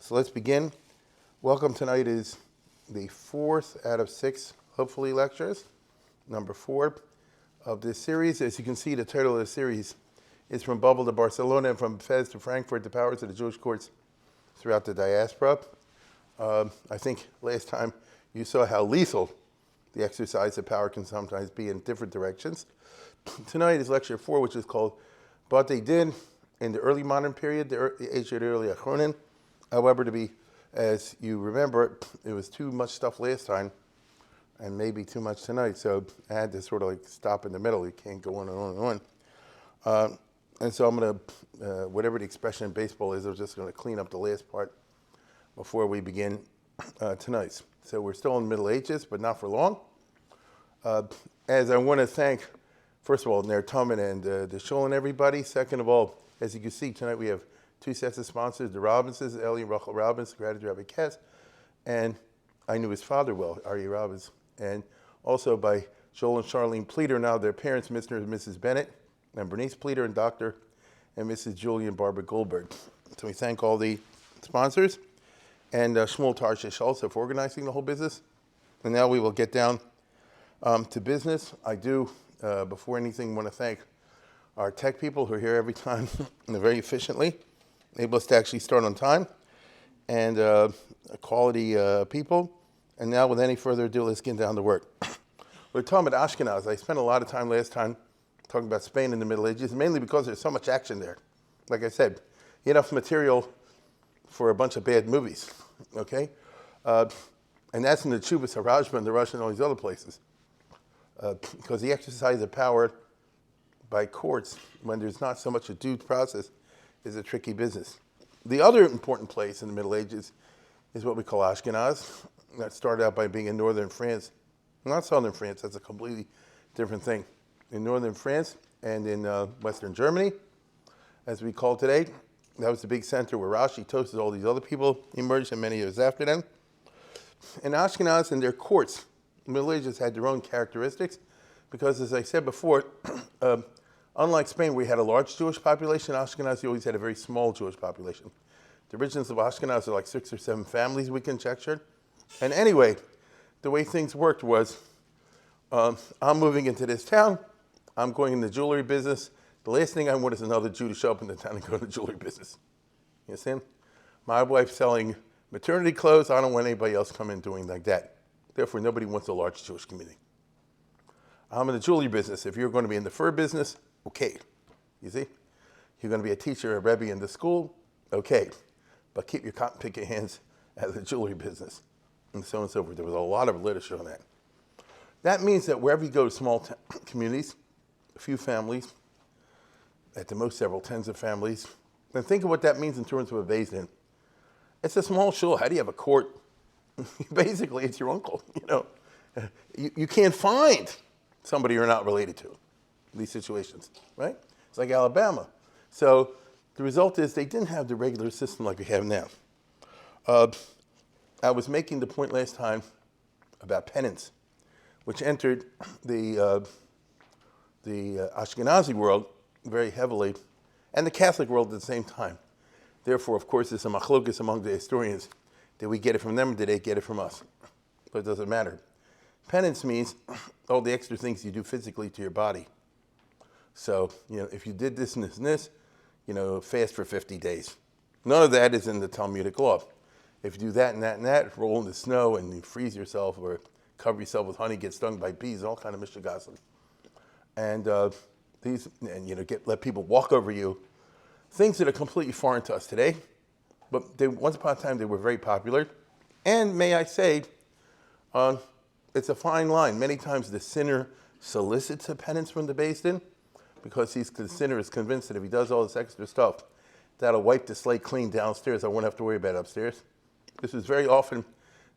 So let's begin. Welcome. Tonight is the fourth out of six, hopefully, lectures, number 4 of this series. As you can see, the title of the series is From Bavel to Barcelona and from Fez to Frankfurt, the powers of the Jewish courts throughout the Diaspora. I think last time you saw how lethal the exercise of power can sometimes be in different directions. Tonight is lecture 4, which is called Batei did in the early modern period, the age of the Early-Acharonim. However, to be, as you remember, it was too much stuff last time and maybe too much tonight, so I had to sort of like stop in the middle. You can't go on and on and on. And so I'm going to, whatever the expression in baseball is, I'm just going to clean up the last part before we begin tonight. So we're still in the Middle Ages, but not for long. As I want to thank, first of all, Ner Toman and the Shul and everybody. Second of all, as you can see, tonight we have 2 sets of sponsors, the Robinsons, Ellie and Rachel Robbins, gratitude Rabbi Kess, and I knew his father well, Aryeh Robbins, and also by Joel and Charlene Pleater, now their parents, Mr. and Mrs. Bennett, and Bernice Pleater, and Dr. and Mrs. Julie and Barbara Goldberg. So we thank all the sponsors, and Shmuel Tarshish also for organizing the whole business. And now we will get down to business. I do, before anything, want to thank our tech people who are here every time and very efficiently, enable us to actually start on time, and quality people. And now, with any further ado, let's get down to work. We're talking about Ashkenaz. I spent a lot of time last time talking about Spain in the Middle Ages, mainly because there's so much action there. Like I said, enough material for a bunch of bad movies, okay? And that's in the Chubas Harajma and the Russian and all these other places. Because the exercise of power by courts, when there's not so much a due process, is a tricky business. The other important place in the Middle Ages is what we call Ashkenaz. That started out by being in northern France, not southern France, that's a completely different thing. In northern France and in western Germany, as we call today, that was the big center where Rashi, Tosfos, all these other people emerged, and many years after them. And Ashkenaz and their courts, the Middle Ages had their own characteristics, because as I said before, unlike Spain, where we had a large Jewish population, Ashkenaz always had a very small Jewish population. The origins of Ashkenaz are like 6 or 7 families we conjectured. And anyway, the way things worked was, I'm moving into this town, I'm going in the jewelry business. The last thing I want is another Jew to show up in the town and go to the jewelry business. You understand? My wife's selling maternity clothes, I don't want anybody else come in doing like that. Therefore, nobody wants a large Jewish community. I'm in the jewelry business. If you're going to be in the fur business, okay. You see? You're going to be a teacher, a rebbe in the school, okay. But keep your cotton picket hands out of the jewelry business, and so on and so forth. There was a lot of literature on that. That means that wherever you go to small communities, a few families, at the most several tens of families, and think of what that means in terms of a Beis Din. It's a small shul. How do you have a court? Basically, it's your uncle. You know, you can't find somebody you're not related to in these situations, right? It's like Alabama. So the result is they didn't have the regular system like we have now. I was making the point last time about penance, which entered the Ashkenazi world very heavily, and the Catholic world at the same time. Therefore, of course, there's a machlokas among the historians. Did we get it from them, or did they get it from us? But it doesn't matter. Penance means all the extra things you do physically to your body. So, you know, if you did this and this and this, you know, fast for 50 days. None of that is in the Talmudic law. If you do that and that and that, roll in the snow and you freeze yourself or cover yourself with honey, get stung by bees, all kind of mishigasim. And let people walk over you. Things that are completely foreign to us today, but once upon a time they were very popular. And may I say, it's a fine line. Many times the sinner solicits a penance from the Beis Din because the sinner is convinced that if he does all this extra stuff, that'll wipe the slate clean downstairs. I won't have to worry about it upstairs. This is very often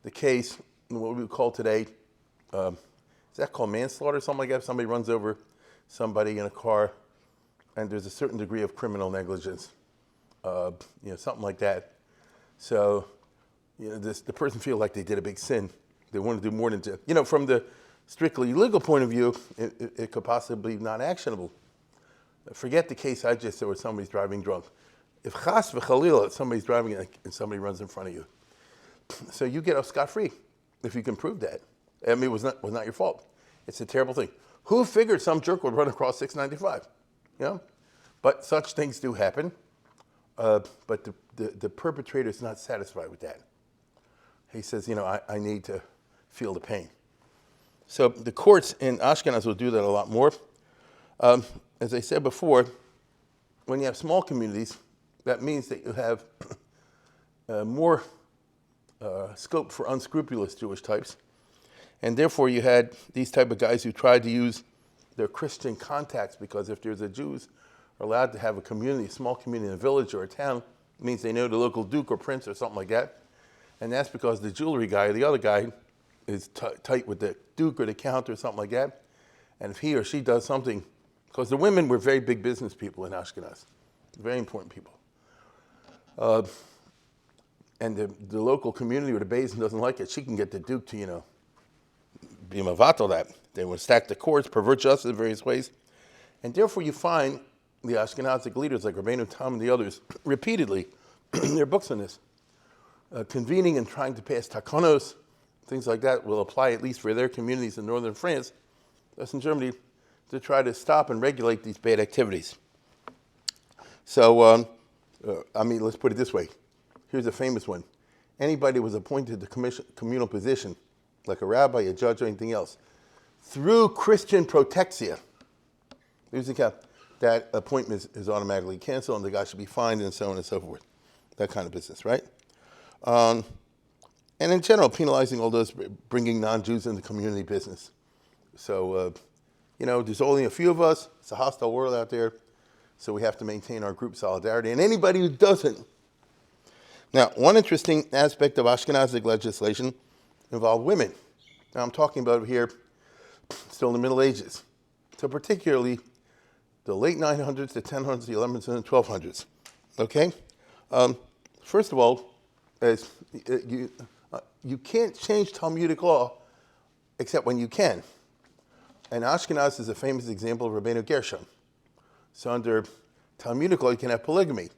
the case in what we would call today, is that called manslaughter or something like that? If somebody runs over somebody in a car and there's a certain degree of criminal negligence, something like that. So, the person feels like they did a big sin. They want to do more than, from the strictly legal point of view, it could possibly be not actionable. Forget the case I just said where somebody's driving drunk. if chas v'chalila, somebody's driving and somebody runs in front of you, so you get off scot-free if you can prove that. I mean, it was not your fault. It's a terrible thing. Who figured some jerk would run across 695? You know? But such things do happen. But the perpetrator is not satisfied with that. He says, I need to feel the pain. So the courts in Ashkenaz will do that a lot more. As I said before, when you have small communities, that means that you have more scope for unscrupulous Jewish types. And therefore you had these type of guys who tried to use their Christian contacts, because if there's a Jews are allowed to have a community, a small community in a village or a town, it means they know the local duke or prince or something like that. And that's because the jewelry guy or the other guy is tight with the duke or the count or something like that. And if he or she does something, because the women were very big business people in Ashkenaz, very important people. And the local community or the basin doesn't like it, she can get the duke to, be mavatal that. They would stack the courts, pervert justice in various ways. And therefore you find the Ashkenazic leaders like Rabbeinu Tam and the others repeatedly, their books on this, convening and trying to pass takonos, things like that will apply at least for their communities in northern France, that's in Germany, to try to stop and regulate these bad activities. So, let's put it this way. Here's a famous one. Anybody who was appointed to communal position, like a rabbi, a judge, or anything else, through Christian protexia, that appointment is automatically canceled and the guy should be fined and so on and so forth. That kind of business, right? And in general, penalizing all those bringing non-Jews into community business. So, there's only a few of us. It's a hostile world out there. So we have to maintain our group solidarity. And anybody who doesn't. Now, one interesting aspect of Ashkenazic legislation involved women. Now, I'm talking about here still in the Middle Ages. So particularly the late 900s, the 1000s, the 1100s, and the 1200s. Okay? First of all, you can't change Talmudic law except when you can. And Ashkenaz is a famous example of Rabbeinu Gershom. So under Talmudic law, you can have polygamy.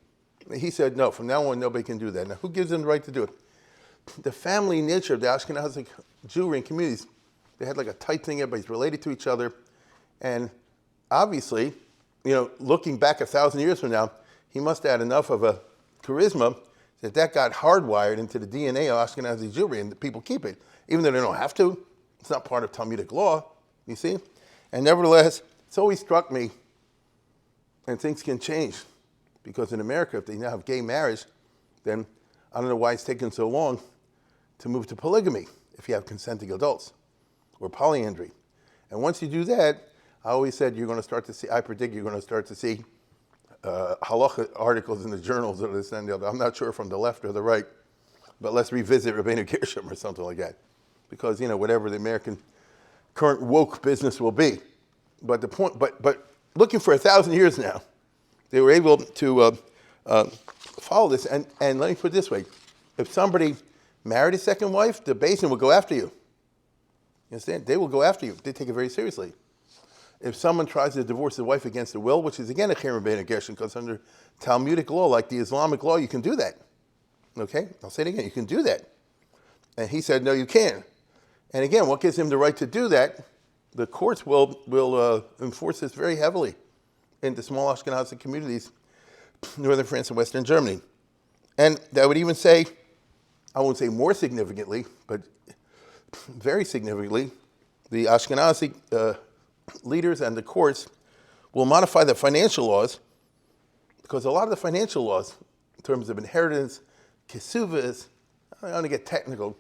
He said, no, from now on, nobody can do that. Now, who gives them the right to do it? The family nature of the Ashkenazic Jewry and communities, they had like a tight thing, everybody's related to each other. And obviously, looking back 1,000 years from now, he must have had enough of a charisma that got hardwired into the DNA of Ashkenazi Jewry, and the people keep it, even though they don't have to. It's not part of Talmudic law, you see? And nevertheless, it's always struck me, and things can change, because in America, if they now have gay marriage, then I don't know why it's taken so long to move to polygamy if you have consenting adults, or polyandry. And once you do that, I always said I predict you're going to start to see halacha articles in the journals of this and the other. I'm not sure from the left or the right, but let's revisit Rabbeinu Gershom or something like that. Because, whatever the American current woke business will be. But the point, but looking for 1,000 years now, they were able to follow this. And let me put it this way. If somebody married a second wife, the basin will go after you. You understand? They will go after you. They take it very seriously. If someone tries to divorce his wife against her will, which is again a cherem Rabbeinu Gershom, because under Talmudic law, like the Islamic law, you can do that. Okay? I'll say it again. You can do that. And he said, no, you can't. And again, what gives him the right to do that? The courts will enforce this very heavily in the small Ashkenazi communities, northern France and western Germany. And I would even say, I won't say more significantly, but very significantly, the Ashkenazi leaders and the courts will modify the financial laws, because a lot of the financial laws, in terms of inheritance, kesuvas, I want to get technical,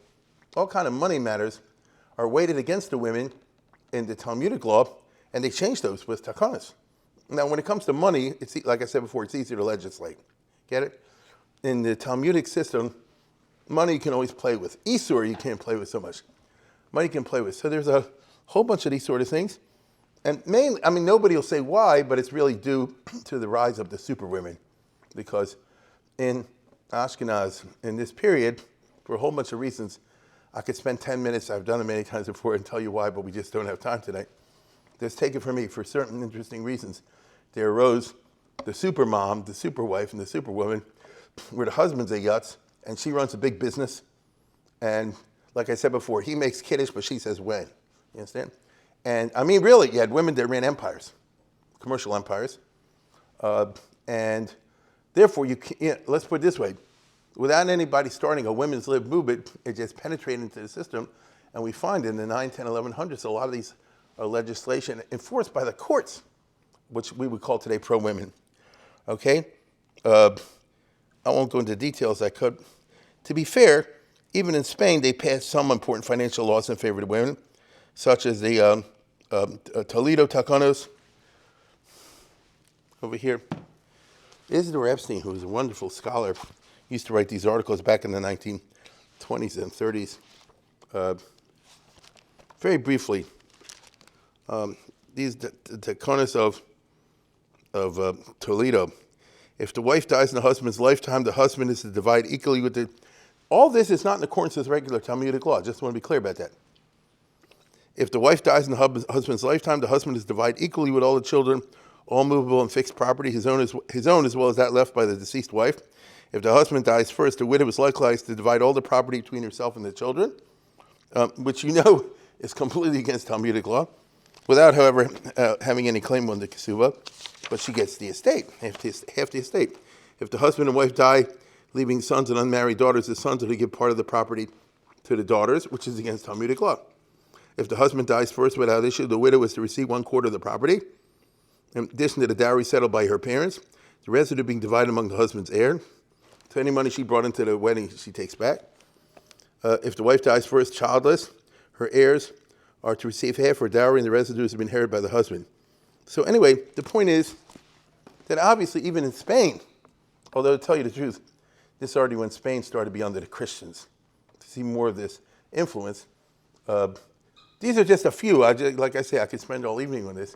all kind of money matters are weighted against the women in the Talmudic law, and they change those with takonos. Now, when it comes to money, it's like I said before, it's easier to legislate. Get it? In the Talmudic system, money you can always play with. Isur you can't play with so much. Money you can play with. So there's a whole bunch of these sort of things. And mainly, nobody will say why, but it's really due to the rise of the superwomen. Because in Ashkenaz, in this period, for a whole bunch of reasons, I could spend 10 minutes, I've done it many times before, and tell you why, but we just don't have time tonight. Just take it from me, for certain interesting reasons, there arose the super mom, the super wife, and the super woman, where the husband's a yutz, and she runs a big business. And like I said before, he makes kiddush, but she says when. You understand? And I mean, really, you had women that ran empires, commercial empires. And therefore, let's put it this way. Without anybody starting a women's lib movement, it just penetrated into the system. And we find in the 9, 10, 1100s, a lot of these legislation enforced by the courts, which we would call today pro-women. Okay? I won't go into details. I could. To be fair, even in Spain, they passed some important financial laws in favor of women, such as the Toledo Taconos. Over here. Isidore Epstein, who was a wonderful scholar, used to write these articles back in the 1920s and 30s. Very briefly, these Taconos of Toledo. If the wife dies in the husband's lifetime, the husband is to divide equally with the... All this is not in accordance with regular Talmudic law. Just want to be clear about that. If the wife dies in the husband's lifetime, the husband is to divide equally with all the children, all movable and fixed property, his own as well as that left by the deceased wife. If the husband dies first, the widow is likewise to divide all the property between herself and the children, which you know is completely against Talmudic law, without, however, having any claim on the ksuba. But she gets the estate, half the estate. If the husband and wife die, leaving sons and unmarried daughters, the sons are to give part of the property to the daughters, which is against Talmudic law. If the husband dies first without issue, the widow is to receive 1/4 of the property, in addition to the dowry settled by her parents, the residue being divided among the husband's heir. So any money she brought into the wedding, she takes back. If the wife dies first childless, her heirs are to receive half her dowry, and the residue is to be inherited by the husband. So anyway, the point is that obviously even in Spain, although to tell you the truth, this already when Spain started to be under the Christians, to see more of this influence. These are just a few. Like I say, I could spend all evening on this.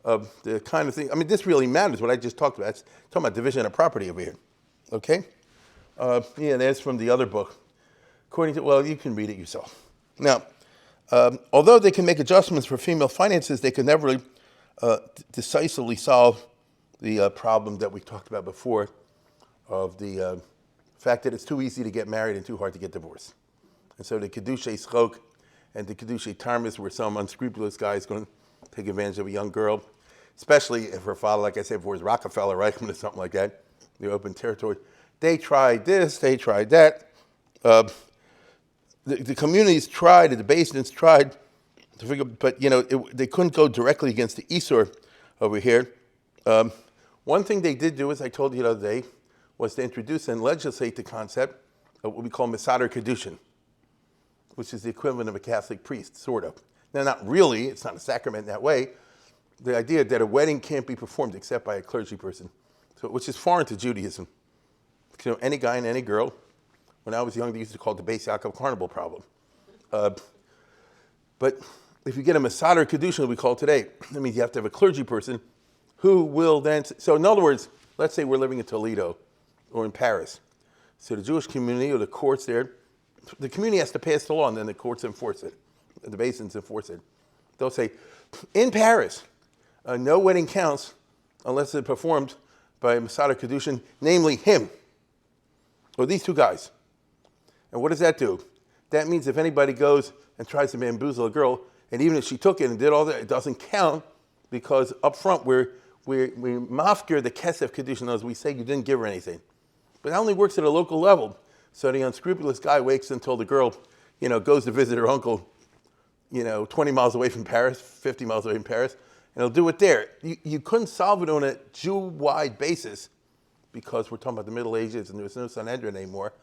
The kind of thing, I mean, this really matters, what I just talked about. It's talking about division of property over here. Okay? Yeah, that's from the other book. According to, well, you can read it yourself. Now, although they can make adjustments for female finances, they can never decisively solve the problem that we talked about before of the fact that it's too easy to get married and too hard to get divorced. And so the Kedushay Schok and the Kedushay Tarmis, where some unscrupulous guy is going to take advantage of a young girl, especially if her father, like I said before, is Rockefeller, Reichman, or something like that, the open territory. They tried this, they tried that. The communities tried, the basements tried to figure, but they couldn't go directly against the Isur over here. One thing they did do, as I told you the other day, was to introduce and legislate the concept of what we call Masada Kadushan, which is the equivalent of a Catholic priest, sort of. Now, not really, it's not a sacrament in that way. The idea that a wedding can't be performed except by a clergy person, so, which is foreign to Judaism. Any guy and any girl, when I was young, they used to call it the Beis Yaakov carnival problem. But if you get a Masada Kadushan, we call it today, that means you have to have a clergy person who will then, so in other words, let's say we're living in Toledo or in Paris. So the Jewish community or the courts there, the community has to pass the law and then the courts enforce it. The basins enforce it. They'll say, in Paris, no wedding counts unless it's performed by Masada Kadushan, namely him, or these two guys. And what does that do? That means if anybody goes and tries to bamboozle a girl, and even if she took it and did all that, it doesn't count because up front we mafkir the kesef Kadushan, as we say you didn't give her anything. But that only works at a local level. So the unscrupulous guy waits until the girl, goes to visit her uncle 20 miles away from Paris, 50 miles away from Paris, and he'll do it there. You couldn't solve it on a Jew-wide basis because we're talking about the Middle Ages and there was no Sanhedrin anymore,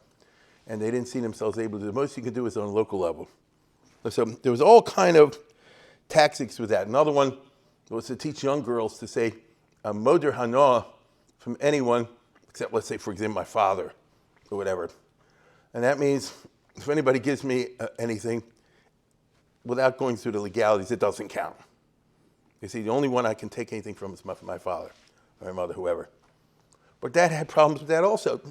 and they didn't see themselves able to do it. The most you could do is on a local level. So there was all kind of tactics with that. Another one was to teach young girls to say, Moder Hana from anyone, except let's say, for example, my father or whatever. And that means if anybody gives me anything, without going through the legalities, it doesn't count. You see, the only one I can take anything from is my father or my mother, whoever. But that had problems with that also.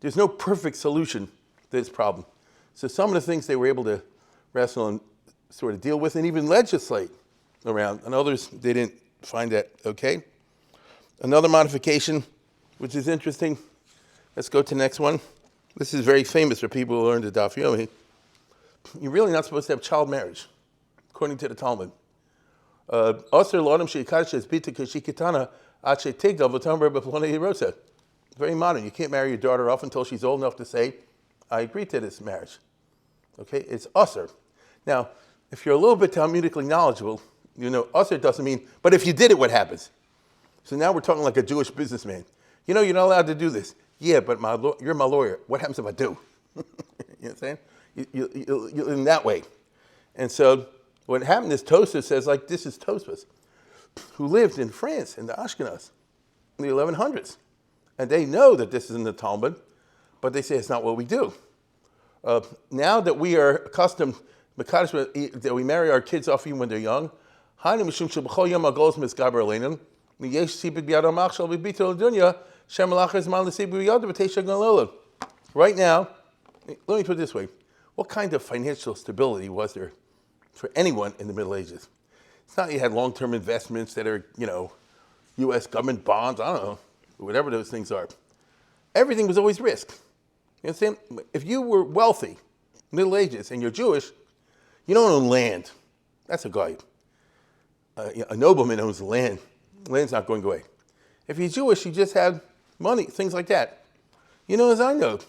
There's no perfect solution to this problem. So some of the things they were able to wrestle and sort of deal with and even legislate around, and others, they didn't find that okay. Another modification, which is interesting. Let's go to the next one. This is very famous for people who learn the Daf Yomi. You're really not supposed to have child marriage, according to the Talmud. Very modern. You can't marry your daughter off until she's old enough to say, I agree to this marriage. Okay, it's usher. Now, if you're a little bit Talmudically knowledgeable, you know usher doesn't mean, but if you did it, what happens? So now we're talking like a Jewish businessman. You know, you're not allowed to do this. Yeah, but you're my lawyer. What happens if I do? You know what I'm saying? You in that way. And so what happened is Tosfos says, like, this is Tosfos, who lived in France, in the Ashkenaz, in the 1100s. And they know that this is in the Talmud, but they say it's not what we do. Now that we are accustomed, that we marry our kids off even when they're young, right now, let me put it this way. What kind of financial stability was there for anyone in the Middle Ages? It's not you had long-term investments that are, U.S. government bonds, I don't know, whatever those things are. Everything was always risk. You understand? If you were wealthy, Middle Ages, and you're Jewish, you don't own land. That's a guy. A nobleman owns land. Land's not going away. If you're Jewish, you just have money, things like that. You know, as I know, you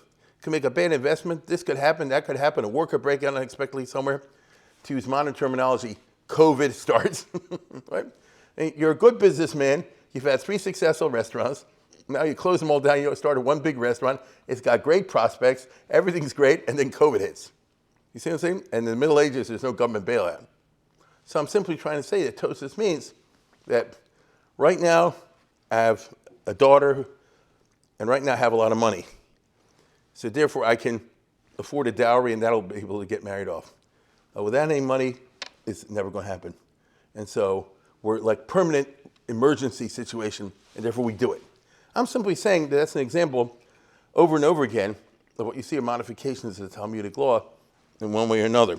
can make a bad investment. This could happen, that could happen. A war could break out unexpectedly somewhere. To use modern terminology, COVID starts. Right? And you're a good businessman. You've had 3 successful restaurants. Now you close them all down. You started one big restaurant. It's got great prospects. Everything's great. And then COVID hits. You see what I'm saying? And in the Middle Ages, there's no government bailout. So I'm simply trying to say that Tosfos means that right now I have a daughter, and right now I have a lot of money. So therefore I can afford a dowry, and that'll be able to get married off. Without any money, it's never going to happen. And so we're like permanent emergency situation, and therefore we do it. I'm simply saying that that's an example over and over again of what you see in modifications of the Talmudic law in one way or another.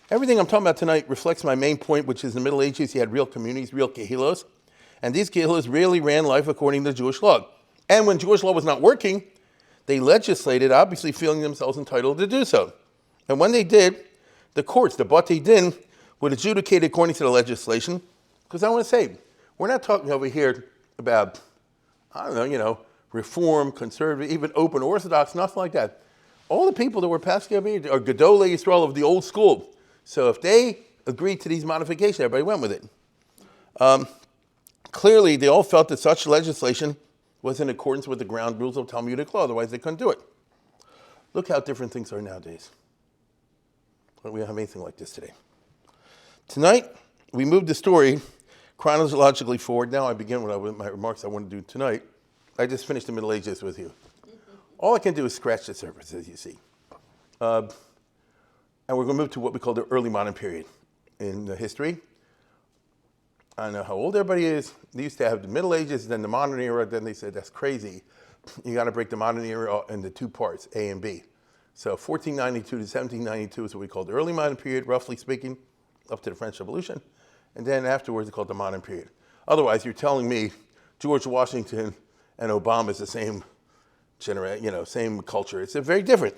Everything I'm talking about tonight reflects my main point, which is in the Middle Ages you had real communities, real kehilos, and these kehilos really ran life according to Jewish law. And when Jewish law was not working, they legislated, obviously feeling themselves entitled to do so. And when they did, the courts, the Batei Din, would adjudicate according to the legislation. Because I want to say, we're not talking over here about, reform, conservative, even open Orthodox, nothing like that. All the people that were passing over here are Gedolei Yisrael of the old school. So if they agreed to these modifications, everybody went with it. Clearly, they all felt that such legislation was in accordance with the ground rules of Talmudic law, otherwise they couldn't do it. Look how different things are nowadays. We don't have anything like this today. Tonight, we moved the story chronologically forward. Now I begin with my remarks I want to do tonight. I just finished the Middle Ages with you. All I can do is scratch the surface, as you see. And we're going to move to what we call the early modern period in the history. I don't know how old everybody is. They used to have the Middle Ages, then the modern era. Then they said, that's crazy. You got to break the modern era into 2 parts, A and B. So 1492 to 1792 is what we call the early modern period, roughly speaking, up to the French Revolution. And then afterwards, it's called the modern period. Otherwise, you're telling me George Washington and Obama is the same same culture. It's very different.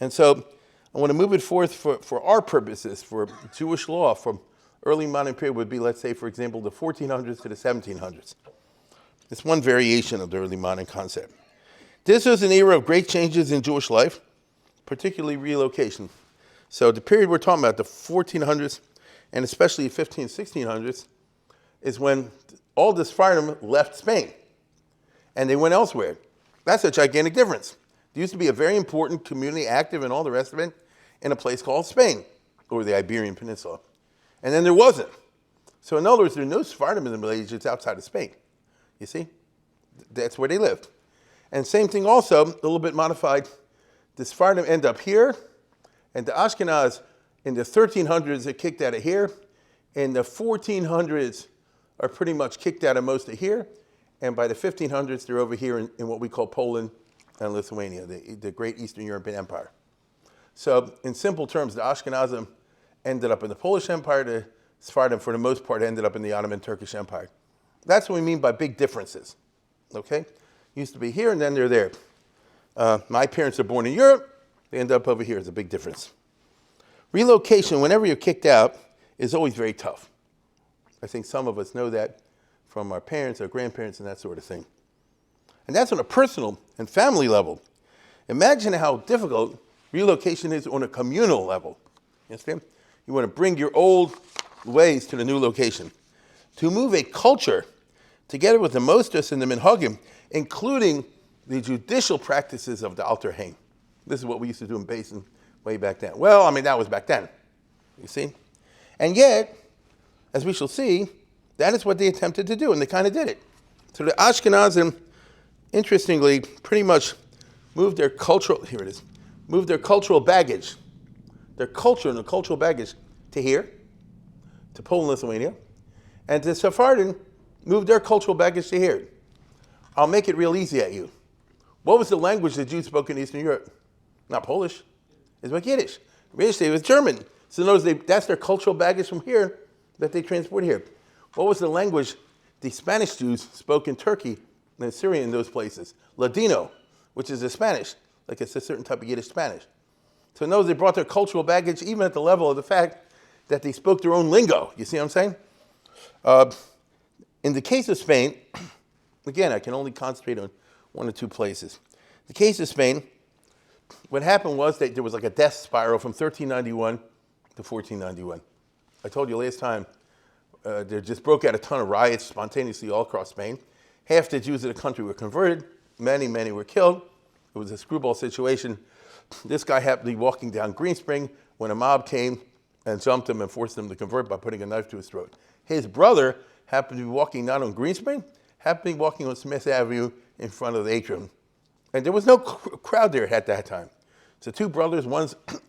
And so I want to move it forth for our purposes, for Jewish law, from early modern period would be, let's say, for example, the 1400s to the 1700s. It's one variation of the early modern concept. This was an era of great changes in Jewish life, particularly relocation. So the period we're talking about, the 1400s, and especially the 1600s, is when all the Sephardim left Spain, and they went elsewhere. That's a gigantic difference. There used to be a very important community, active and all the rest of it, in a place called Spain, or the Iberian Peninsula. And then there wasn't. So in other words, there are no Sephardim in the Middle Ages outside of Spain. You see? That's where they lived. And same thing also, a little bit modified, the Sephardim end up here, and the Ashkenaz in the 1300s are kicked out of here, and the 1400s are pretty much kicked out of most of here, and by the 1500s they're over here in what we call Poland and Lithuania, the great Eastern European Empire. So in simple terms, the Ashkenazim ended up in the Polish Empire, the Sephardim for the most part ended up in the Ottoman Turkish Empire. That's what we mean by big differences, okay? Used to be here and then they're there. My parents are born in Europe. They end up over here. It's a big difference. Relocation, whenever you're kicked out, is always very tough. I think some of us know that from our parents, our grandparents, and that sort of thing. And that's on a personal and family level. Imagine how difficult relocation is on a communal level. You understand? You want to bring your old ways to the new location. To move a culture together with the mostos and the minhagim, including the judicial practices of the alter hain. This is what we used to do in Basin way back then. Well, I mean, that was back then, you see? And yet, as we shall see, that is what they attempted to do, and they kind of did it. So the Ashkenazim, interestingly, pretty much moved their cultural baggage, their culture and the cultural baggage to here, to Poland, Lithuania, and the Sephardim moved their cultural baggage to here. I'll make it real easy at you. What was the language the Jews spoke in Eastern Europe? Not Polish. It's like Yiddish. Yiddish, it was German. So notice that's their cultural baggage from here that they transport here. What was the language the Spanish Jews spoke in Turkey and Syria in those places? Ladino, which is a Spanish, like it's a certain type of Yiddish Spanish. So notice they brought their cultural baggage even at the level of the fact that they spoke their own lingo. You see what I'm saying? In the case of Spain, again, I can only concentrate on one or two places. The case of Spain, what happened was that there was like a death spiral from 1391 to 1491. I told you last time, there just broke out a ton of riots spontaneously all across Spain. Half the Jews in the country were converted. Many were killed. It was a screwball situation. This guy happened to be walking down Green Spring when a mob came and jumped him and forced him to convert by putting a knife to his throat. His brother happened to be walking not on Green Spring, happened to be walking on Smith Avenue in front of the atrium. And there was no crowd there at that time. So two brothers,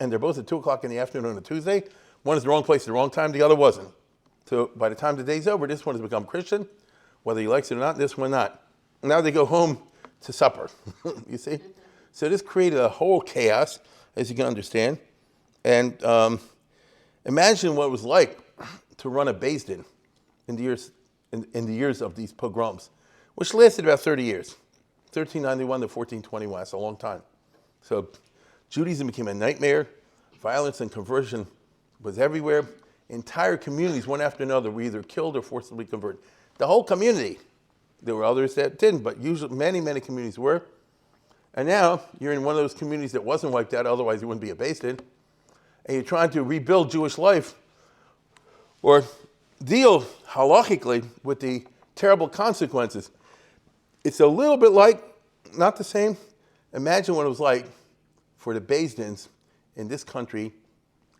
and they're both at 2 o'clock in the afternoon on a Tuesday. One is the wrong place at the wrong time, the other wasn't. So by the time the day's over, this one has become Christian, whether he likes it or not, this one not. Now they go home to supper, you see? So this created a whole chaos, as you can understand. And imagine what it was like to run a Beis Din in the years of these pogroms, which lasted about 30 years, 1391 to 1421. That's a long time. So Judaism became a nightmare. Violence and conversion was everywhere. Entire communities, one after another, were either killed or forcibly converted. The whole community. There were others that didn't, but usually many communities were. And now you're in one of those communities that wasn't wiped out, otherwise you wouldn't be a Beis Din. And you're trying to rebuild Jewish life or deal halachically with the terrible consequences. It's a little bit like, not the same. Imagine what it was like for the Beis Dins in this country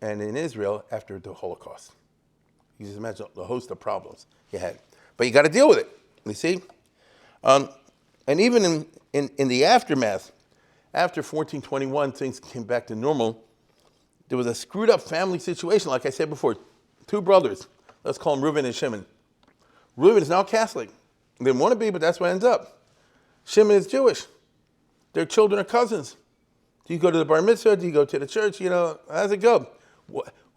and in Israel after the Holocaust. You just imagine the host of problems you had. But you got to deal with it, you see? And even in the aftermath, after 1421, things came back to normal. There was a screwed up family situation, like I said before. Two brothers, let's call them Reuben and Shimon. Reuben is now Catholic. They didn't want to be, but that's what ends up. Shimon is Jewish. Their children are cousins. Do you go to the bar mitzvah? Do you go to the church? You know, how's it go?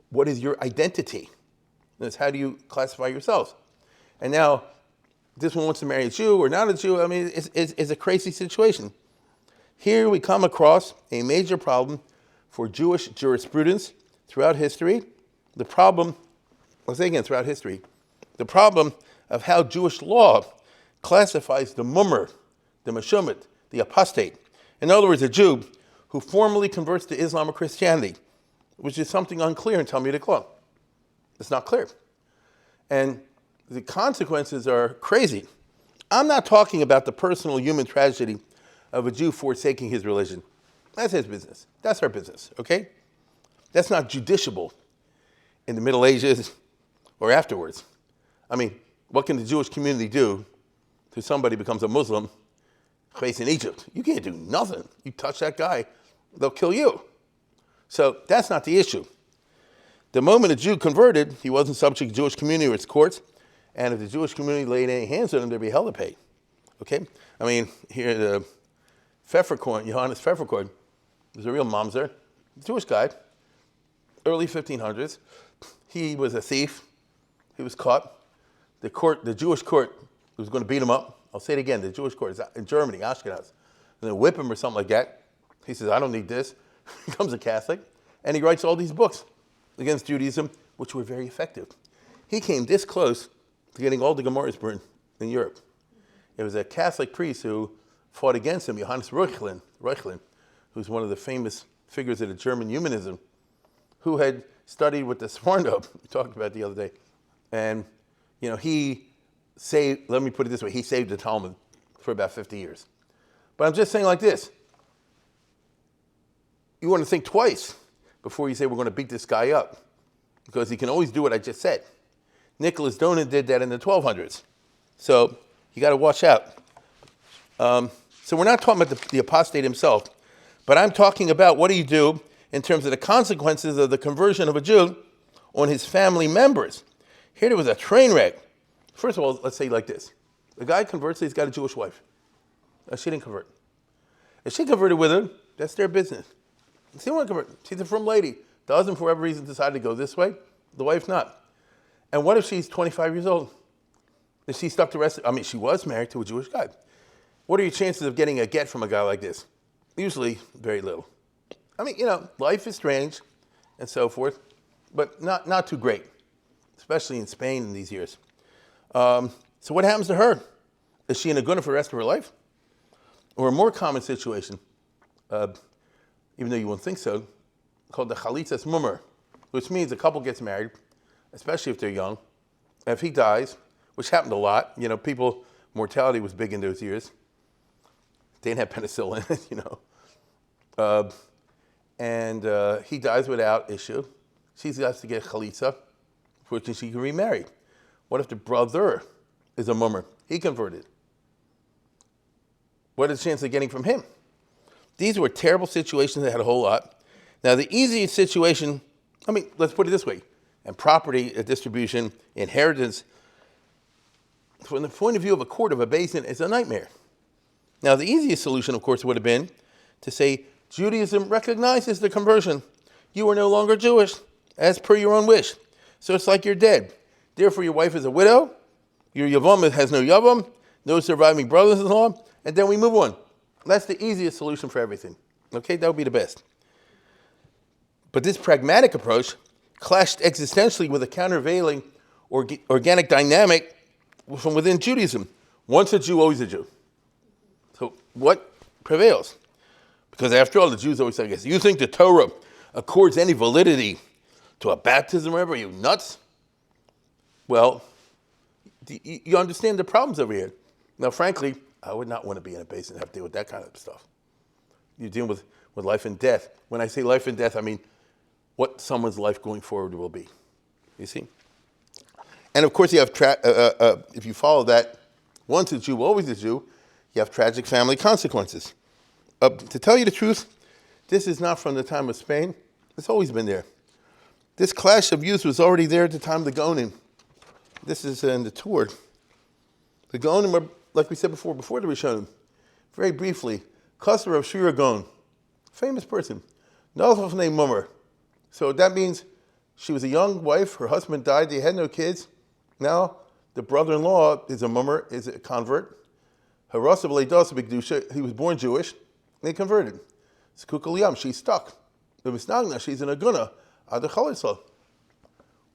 What is your identity? That's how do you classify yourselves? And now, this one wants to marry a Jew or not a Jew. I mean, it's a crazy situation. Here we come across a major problem for Jewish jurisprudence throughout history. The problem, I'll say again, throughout history, the problem of how Jewish law classifies the mummer, the meshumit, the apostate. In other words, a Jew who formally converts to Islam or Christianity, which is something unclear in Talmudic law. It's not clear. And the consequences are crazy. I'm not talking about the personal human tragedy of a Jew forsaking his religion. That's his business. That's our business, okay? That's not judiciable in the Middle Ages or afterwards. I mean, what can the Jewish community do if somebody becomes a Muslim based in Egypt? You can't do nothing. You touch that guy, they'll kill you. So that's not the issue. The moment a Jew converted, he wasn't subject to Jewish community or its courts, and if the Jewish community laid any hands on him, there'd be hell to pay. Okay? I mean, here the Pfefferkorn, Johannes Pfefferkorn, was a real mamzer, Jewish guy, early 1500s. He was a thief. He was caught. The Jewish court was going to beat him up. I'll say it again, the Jewish court is in Germany, Ashkenaz. And they whip him or something like that. He says, I don't need this. He becomes a Catholic. And he writes all these books against Judaism, which were very effective. He came this close to getting all the Gemaras burned in Europe. It was a Catholic priest who fought against him, Johannes Reuchlin, who's one of the famous figures of the German humanism, who had studied with the Sforno, we talked about the other day. And, he saved, let me put it this way, he saved the Talmud for about 50 years. But I'm just saying like this. You want to think twice before you say we're going to beat this guy up, because he can always do what I just said. Nicholas Donin did that in the 1200s. So you got to watch out. So we're not talking about the apostate himself, but I'm talking about what do you do in terms of the consequences of the conversion of a Jew on his family members. Here there was a train wreck. First of all, let's say like this. The guy converts, he's got a Jewish wife. She didn't convert. If she converted with him, that's their business. She didn't want to convert. She's a frum lady. Doesn't, for whatever reason, decide to go this way. The wife's not. And what if she's 25 years old? Is she stuck the rest of, she was married to a Jewish guy. What are your chances of getting a get from a guy like this? Usually very little. Life is strange and so forth, but not too great, especially in Spain in these years. So what happens to her? Is she in a guna for the rest of her life? Or a more common situation, even though you wouldn't think so, called the chalitzas mummer, which means a couple gets married, especially if they're young. And if he dies, which happened a lot, mortality was big in those years. They didn't have penicillin, and he dies without issue. She has to get chalitza, fortunately she can remarry. What if the brother is a mummer? He converted. What is the chance of getting from him? These were terrible situations. They had a whole lot. Now, the easiest situation, let's put it this way, and property distribution, inheritance, from the point of view of a court of a basin, is a nightmare. Now, the easiest solution, of course, would have been to say, Judaism recognizes the conversion. You are no longer Jewish, as per your own wish. So it's like you're dead. Therefore, your wife is a widow, your yavam has no yavam, no surviving brothers-in-law, and then we move on. That's the easiest solution for everything. Okay, that would be the best. But this pragmatic approach clashed existentially with a countervailing organic dynamic from within Judaism. Once a Jew, always a Jew. So what prevails? Because after all, the Jews always say, you think the Torah accords any validity to a baptism or whatever? Are you nuts? Well, you understand the problems over here. Now, frankly, I would not want to be in a basin and have to deal with that kind of stuff. You're dealing with life and death. When I say life and death, I mean what someone's life going forward will be. You see? And of course, you have if you follow that, once a Jew, always a Jew, you have tragic family consequences. To tell you the truth, this is not from the time of Spain. It's always been there. This clash of views was already there at the time of the Gaonim. This is in the tour. The Gaonim are, like we said before the Rishonim. Very briefly, Kasser of Shira Gaon, famous person, Nalfaf named Mummer. So that means she was a young wife, her husband died, they had no kids. Now the brother-in-law is a Mummer, is a convert. He was born Jewish, and he converted. She's stuck. She's in a guna.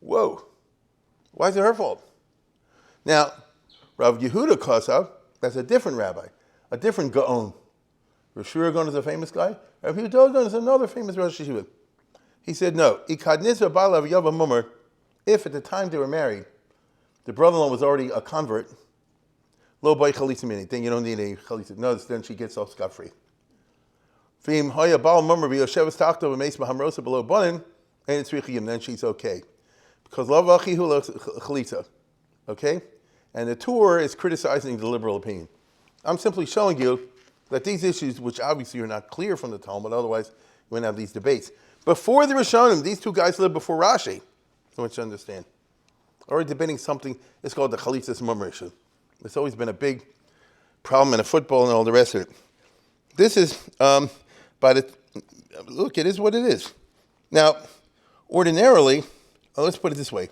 Whoa. Why is it her fault? Now, Rav Yehuda Kosav, that's a different rabbi, a different Gaon. Rav Shira Gaon is a famous guy. Rav Yehuda Gaon is another famous Rosh Yeshiva. He said, no. If at the time they were married, the brother-in-law was already a convert, lo by chalitza mini, then you don't need any chalitza. No, then she gets off scot-free. Then she's okay. Because chalitza. Okay? And the tour is criticizing the liberal opinion. I'm simply showing you that these issues, which obviously are not clear from the Talmud, otherwise you wouldn't have these debates. Before the Rishonim, these two guys lived before Rashi. I want you to understand. Already debating something, it's called the chalitzas mummer issue. It's always been a big problem in a football and all the rest of it. This is, look, it is what it is. Now, ordinarily, let's put it this way.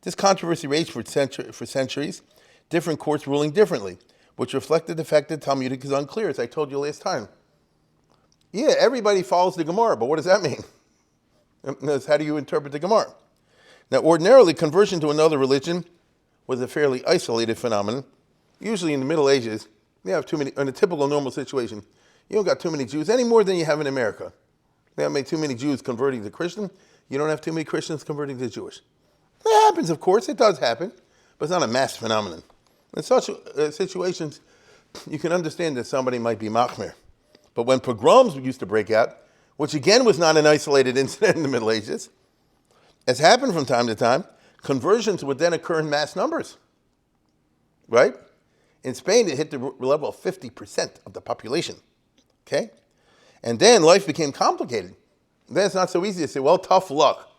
This controversy raged for centuries. different courts ruling differently, which reflected the fact that Talmudic is unclear, as I told you last time. Yeah, everybody follows the Gemara, but what does that mean? How do you interpret the Gemara? Now, ordinarily, conversion to another religion was a fairly isolated phenomenon. Usually in the Middle Ages, you have too many, in a typical normal situation, you don't got too many Jews any more than you have in America. You haven't made too many Jews converting to Christian. You don't have too many Christians converting to Jewish. It happens, of course. It does happen. But it's not a mass phenomenon. In such situations, you can understand that somebody might be machmir. But when pogroms used to break out, which again was not an isolated incident in the Middle Ages, as happened from time to time, conversions would then occur in mass numbers. Right? In Spain, it hit the level of 50% of the population. Okay? And then life became complicated. Then it's not so easy to say, well, tough luck.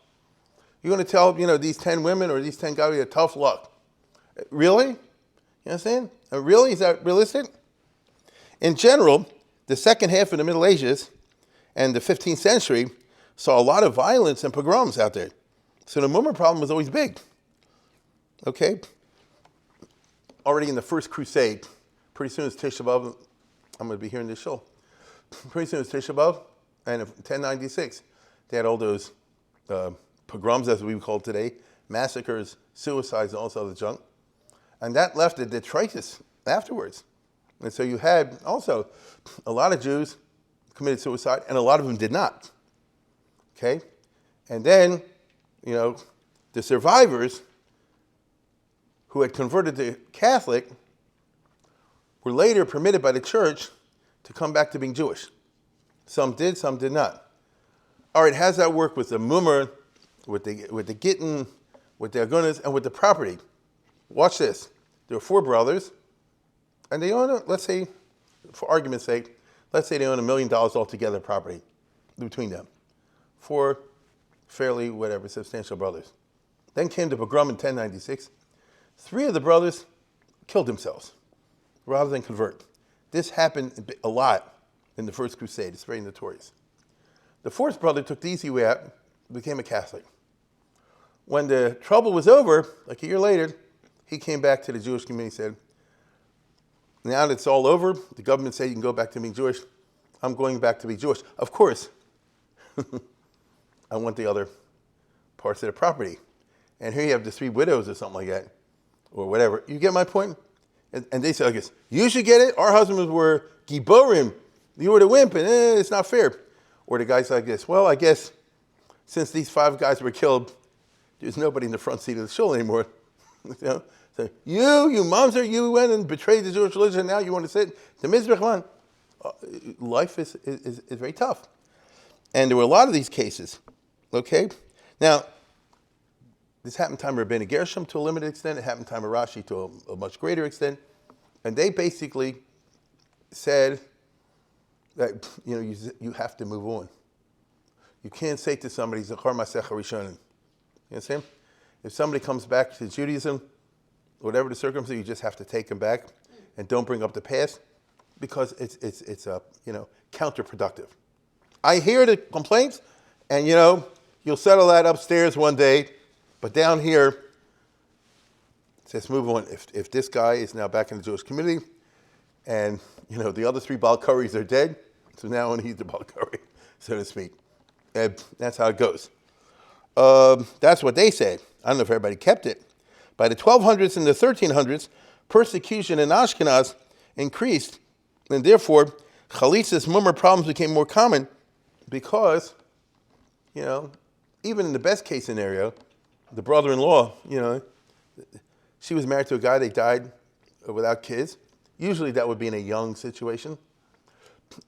You're going to tell, these 10 women or these 10 guys, you have tough luck. Really? You understand? Really? Is that realistic? In general, the second half of the Middle Ages and the 15th century saw a lot of violence and pogroms out there. So the Mummer problem was always big. Okay? Already in the First Crusade, pretty soon it's Tisha B'Av. I'm going to be hearing this show. Pretty soon it's Tisha B'Av, and in 1096, they had all those pogroms, as we would call it today, massacres, suicides, and all this other junk. And that left a detritus afterwards. And so you had also a lot of Jews committed suicide, and a lot of them did not. Okay? And then, the survivors who had converted to Catholic were later permitted by the church to come back to being Jewish. Some did, some did not. All right, how does that work with the mummer, with the gittin, with the agunas, and with the property? Watch this. There are 4 brothers, and they own, let's say, for argument's sake, let's say they own $1 million altogether property between them. 4 fairly, substantial brothers. Then came the pogrom in 1096. 3 of the brothers killed themselves rather than convert. This happened a lot in the First Crusade. It's very notorious. The 4th brother took the easy way out, became a Catholic. When the trouble was over, like a year later, he came back to the Jewish community and said, now that it's all over, the government said you can go back to being Jewish. I'm going back to be Jewish. Of course, I want the other parts of the property. And here you have the 3 widows or something like that, or whatever. You get my point? And they said, I guess, you should get it. Our husbands were giborim. You were the wimp, and it's not fair. Or the guy's like this, well, I guess since these 5 guys were killed, there's nobody in the front seat of the shul anymore. So you mamzer, you went and betrayed the Jewish religion, and now you want to sit the Mizrach man. Life is very tough. And there were a lot of these cases. Okay? Now, this happened in time of Rabbeinu Gershom to a limited extent. It happened in time of Rashi to a much greater extent. And they basically said that you have to move on. You can't say to somebody, Zachar Masech Harishonim. You understand? If somebody comes back to Judaism, whatever the circumstance, you just have to take them back and don't bring up the past because it's counterproductive. I hear the complaints, and you'll settle that upstairs one day, but down here, it says move on. If this guy is now back in the Jewish community, and the other 3 Balkaris are dead, so now only he's the Balkari, so to speak. And that's how it goes. That's what they said. I don't know if everybody kept it. By the 1200s and the 1300s, persecution in Ashkenaz increased, and therefore, Chalitzas mummer problems became more common because, even in the best case scenario, the brother-in-law, she was married to a guy, they died without kids. Usually that would be in a young situation.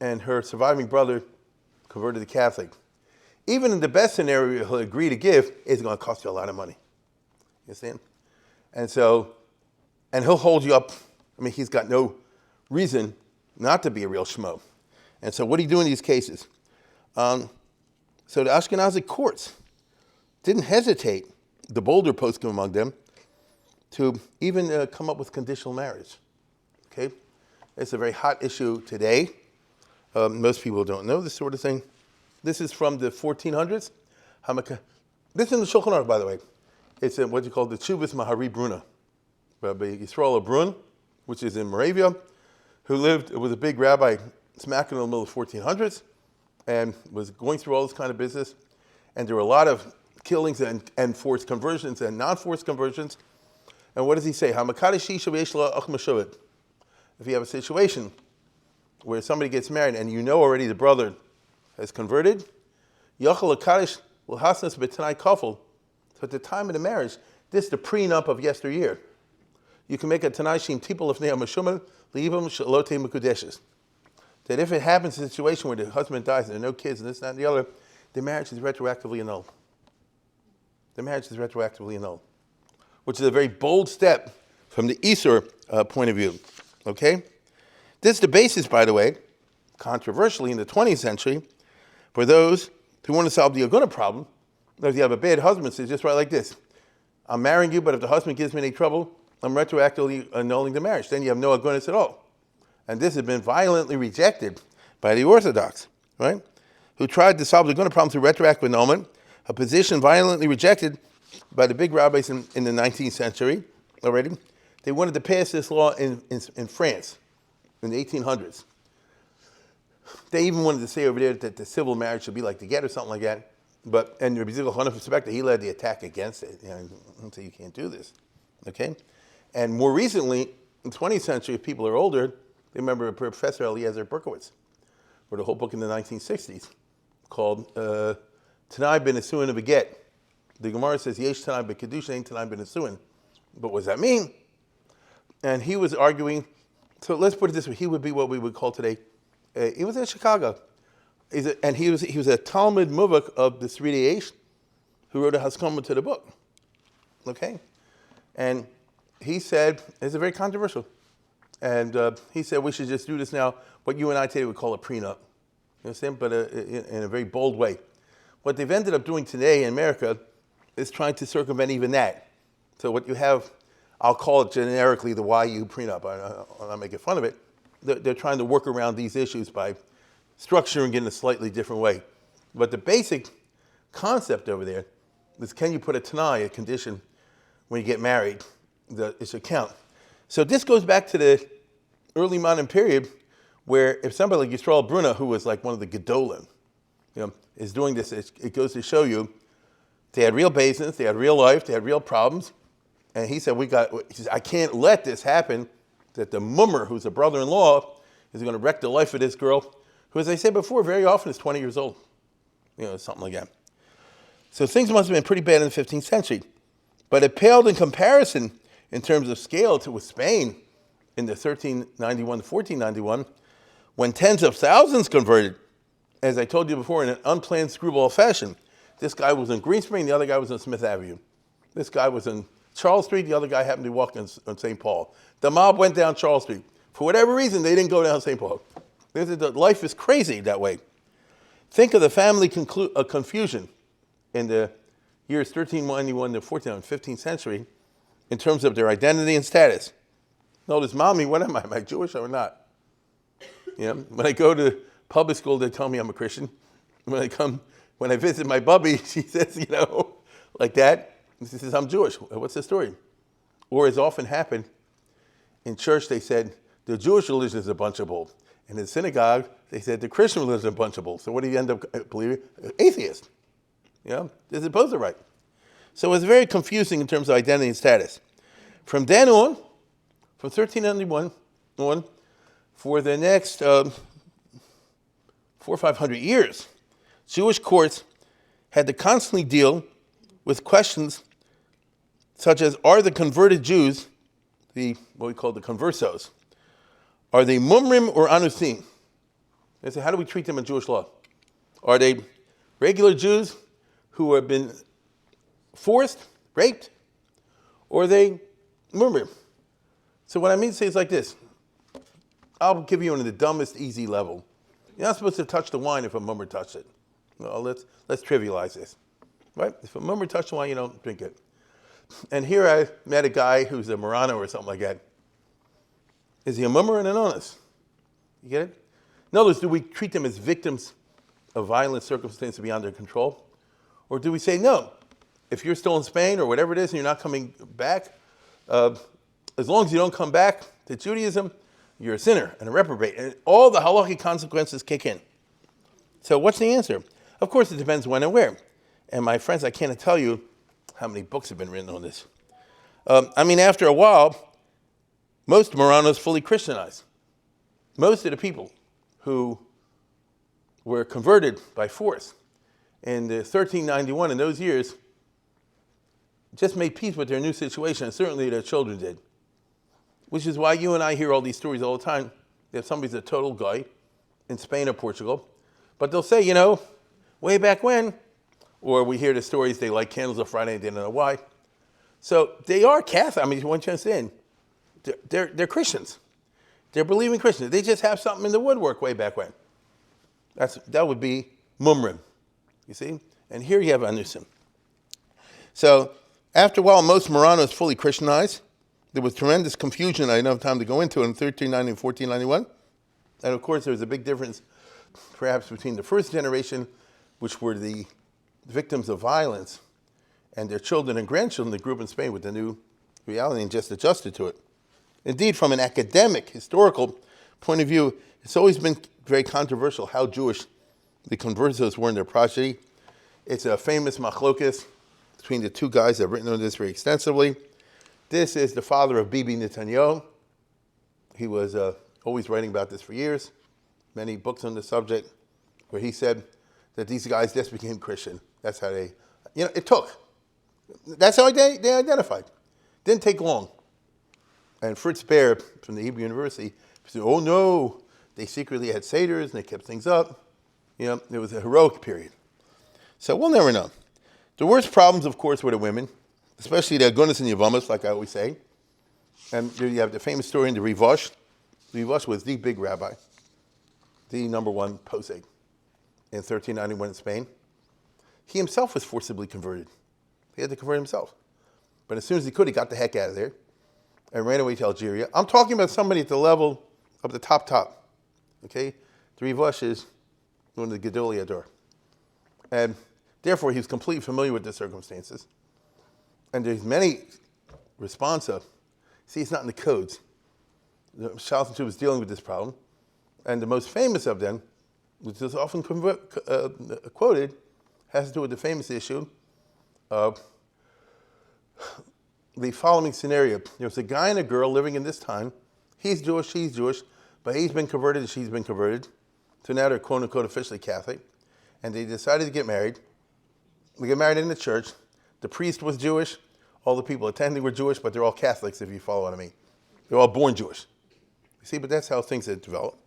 And her surviving brother converted to Catholic. Even in the best scenario, he'll agree to give, it's going to cost you a lot of money. You understand? And so, and he'll hold you up. I mean, he's got no reason not to be a real schmo. And so what do you do in these cases? So the Ashkenazi courts didn't hesitate, the bolder poskim among them, to even come up with conditional marriage. Okay? It's a very hot issue today. Most people don't know this sort of thing. This is from the 1400s. This is in the Shulchan Aruch, by the way. It's what you call the Chuvas Mahari Bruna. Rabbi Yisrael Brun, which is in Moravia, who was a big rabbi smack in the middle of the 1400s and was going through all this kind of business. And there were a lot of killings and forced conversions and non-forced conversions. And what does he say? If you have a situation where somebody gets married and you know already the brother has converted, so at the time of the marriage, this is the prenup of yesteryear. You can make a Tanaishim tipul of Ne'amashumah, Leibim Shalote Mekudeshes. That if it happens in a situation where the husband dies and there are no kids and this, that, and the other, the marriage is retroactively annulled. The marriage is retroactively annulled, which is a very bold step from the Isur point of view. Okay? This is the basis, by the way, controversially in the 20th century, for those who want to solve the Aguna problem. If you have a bad husband, it's just right like this. I'm marrying you, but if the husband gives me any trouble, I'm retroactively annulling the marriage. Then you have no agunas at all. And this has been violently rejected by the Orthodox, right? Who tried to solve the aguna problem through retroactive annulment, a position violently rejected by the big rabbis in the 19th century already. They wanted to pass this law in France in the 1800s. They even wanted to say over there that the civil marriage should be like the get or something like that. And Rabbi Zichel Hanef, he led the attack against it. So you can't do this, okay? And more recently, in the 20th century, if people are older, they remember Professor Elazar Berkowitz wrote a whole book in the 1960s called Tanai ben Asuin of a Get. The Gemara says, Yesh Tanai ben Kadushan, ain't Tanai ben Asuin. But what does that mean? And he was arguing, so let's put it this way, he would be what we would call today, he was in Chicago. And he was a Talmud Muvak of the Sridei Eish who wrote a Haskama to the book. Okay? And he said, it's a very controversial. And he said, we should just do this now, what you and I today would call a prenup. You understand? But in a very bold way. What they've ended up doing today in America is trying to circumvent even that. So what you have, I'll call it generically the YU prenup. I'm not making fun of it. They're trying to work around these issues by structuring it in a slightly different way. But the basic concept over there is, can you put a tanai, a condition, when you get married, that it should count. So this goes back to the early modern period where if somebody like Yisrael Bruna, who was like one of the Gedolim, is doing this, it goes to show you they had real basins, they had real life, they had real problems. And he said, I can't let this happen, that the mummer, who's a brother-in-law, is going to wreck the life of this girl, who, as I said before, very often is 20 years old. Something like that. So things must have been pretty bad in the 15th century. But it paled in comparison in terms of scale with Spain in the 1391 to 1491, when tens of thousands converted, as I told you before, in an unplanned screwball fashion. This guy was in Green Spring, the other guy was on Smith Avenue. This guy was in Charles Street, the other guy happened to be walking on St. Paul. The mob went down Charles Street. For whatever reason, they didn't go down St. Paul. Life is crazy that way. Think of the family confusion in the years 1391 to 15th century in terms of their identity and status. Notice, mommy, what am I? Am I Jewish or not? When I go to public school, they tell me I'm a Christian. When I visit my bubby, she says, like that. She says, I'm Jewish. What's the story? Or as often happened, in church they said, the Jewish religion is a bunch of bull. In the synagogue, they said the Christian religion is a bunch of bull. So what do you end up believing? Atheist. They're supposed to right. So it's very confusing in terms of identity and status. From then on, from 1391 on, for the next 400 or 500 years, Jewish courts had to constantly deal with questions such as, are the converted Jews, what we call the conversos, are they mumrim or anusim? They say, how do we treat them in Jewish law? Are they regular Jews who have been forced, raped, or are they mumrim? So what I mean to say is like this. I'll give you on the dumbest, easy level. You're not supposed to touch the wine if a mummer touched it. Well, let's trivialize this. Right? If a mummer touched the wine, you don't drink it. And here I met a guy who's a Marano or something like that. Is he a mummer and an onus? You get it? In other words, do we treat them as victims of violent circumstances beyond their control? Or do we say, no, if you're still in Spain or whatever it is and you're not coming back, as long as you don't come back to Judaism, you're a sinner and a reprobate. And all the halakhic consequences kick in. So what's the answer? Of course, it depends when and where. And my friends, I can't tell you how many books have been written on this. After a while, most Marranos fully Christianized. Most of the people who were converted by force in the 1391, in those years, just made peace with their new situation, and certainly their children did. Which is why you and I hear all these stories all the time, that somebody's a total guy in Spain or Portugal, but they'll say, way back when, or we hear the stories, they light candles on Friday and they don't know why. So they are Catholic. You want to understand, they're Christians. They're believing Christians. They just have something in the woodwork way back when. That would be Mumrim, you see? And here you have Anusim. So after a while, most Marranos fully Christianized. There was tremendous confusion I don't have time to go into in 1390 and 1491. And of course, there was a big difference perhaps between the first generation, which were the victims of violence, and their children and grandchildren that grew up in Spain with the new reality and just adjusted to it. Indeed, from an academic, historical point of view, it's always been very controversial how Jewish the conversos were in their progeny. It's a famous machlokes between the two guys that have written on this very extensively. This is the father of Bibi Netanyahu. He was always writing about this for years, many books on the subject, where he said that these guys just became Christian. That's how they, it took. That's how they identified. Didn't take long. And Fritz Baer from the Hebrew University said, oh no, they secretly had seders and they kept things up. It was a heroic period. So we'll never know. The worst problems, of course, were the women, especially the Agunas and Yavamas, like I always say. And there you have the famous story in the Rivosh. Rivosh was the big rabbi, the number one posek in 1391 in Spain. He himself was forcibly converted. He had to convert himself. But as soon as he could, he got the heck out of there and ran away to Algeria. I'm talking about somebody at the level of the top. Okay? The Rivosh is one of the Gedolei Ador. And therefore, he was completely familiar with the circumstances. And there's many responsa. See, it's not in the codes. The Shalom was dealing with this problem. And the most famous of them, which is often quoted, has to do with the famous issue of the following scenario. There's a guy and a girl living in this time. He's Jewish, she's Jewish, but he's been converted and she's been converted. So now they're quote unquote officially Catholic. And they decided to get married. They get married in the church. The priest was Jewish. All the people attending were Jewish, but they're all Catholics, if you follow what I mean. They're all born Jewish. You see, but that's how things had developed.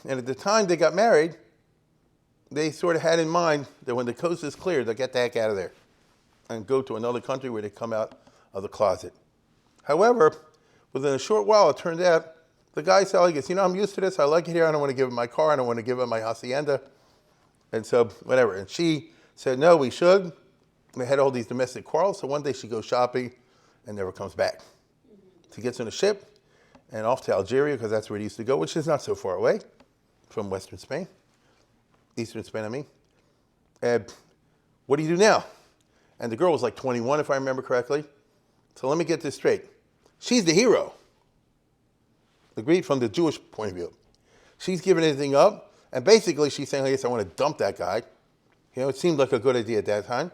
And at the time they got married, they sort of had in mind that when the coast is clear, they'll get the heck out of there and go to another country where they come out of the closet. However, within a short while, it turned out the guy said, I'm used to this. I like it here. I don't want to give up my car. I don't want to give up my hacienda. And so, whatever. And she said, no, we should. They had all these domestic quarrels. So one day she goes shopping and never comes back. She gets on a ship and off to Algeria, because that's where he used to go, which is not so far away from Western Spain. Eastern Spain, I mean. And what do you do now? And the girl was like 21, if I remember correctly. So let me get this straight. She's the hero. Agreed, from the Jewish point of view. She's giving everything up. And basically she's saying, I want to dump that guy. It seemed like a good idea at that time.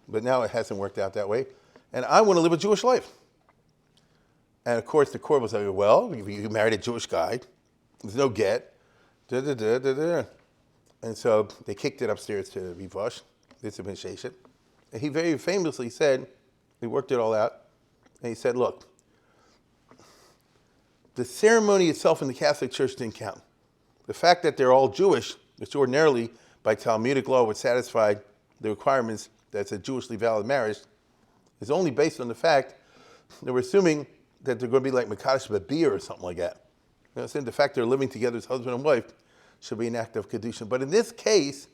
But now it hasn't worked out that way. And I want to live a Jewish life. And of course the court was like, well, you married a Jewish guy. There's no get. And so they kicked it upstairs to Rivosh, this administration. And he very famously said, he worked it all out, and he said, look, the ceremony itself in the Catholic Church didn't count. The fact that they're all Jewish, which ordinarily by Talmudic law would satisfy the requirements that's a Jewishly valid marriage, is only based on the fact that we're assuming that they're going to be like Mekadosh Babir or something like that. Saying the fact they're living together as husband and wife should be an act of Kedushin. But in this case,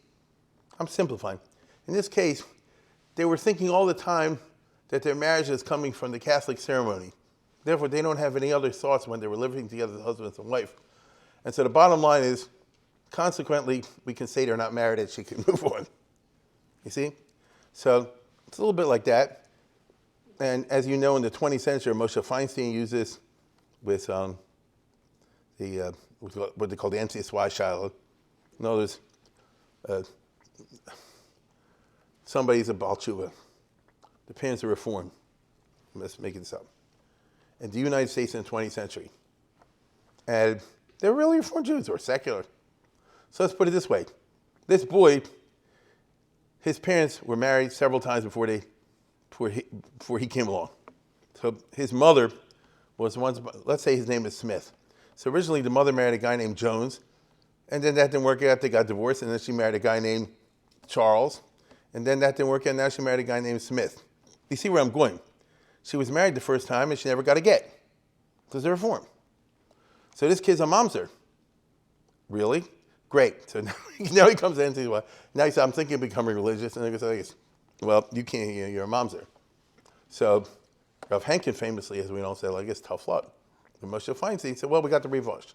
I'm simplifying. In this case, they were thinking all the time that their marriage is coming from the Catholic ceremony. Therefore, they don't have any other thoughts when they were living together as husband and wife. And so the bottom line is, consequently, we can say they're not married and she can move on. You see? So it's a little bit like that. And as you know, in the 20th century, Moshe Feinstein used this with what they call the MCSY Shiloh. In other words, somebody's a Baal Tshuva. The parents are Reformed. Let's make this up. In the United States in the 20th century. And they're really Reformed Jews or secular. So let's put it this way. This boy, his parents were married several times before he came along. So his mother was once, let's say his name is Smith. So originally the mother married a guy named Jones, and then that didn't work out, they got divorced, and then she married a guy named Charles, and then that didn't work out, now she married a guy named Smith. You see where I'm going? She was married the first time, and she never got a get, because they're Reformed. So this kid's a mamzer. Really? Great. So now he comes in and says, well, now he says, I'm thinking of becoming religious, and they go, well, you can't, you're a mamzer. So Rav Henkin famously, as we know, said, I guess tough luck. And Moshe Feinstein said, well, we got the revosh.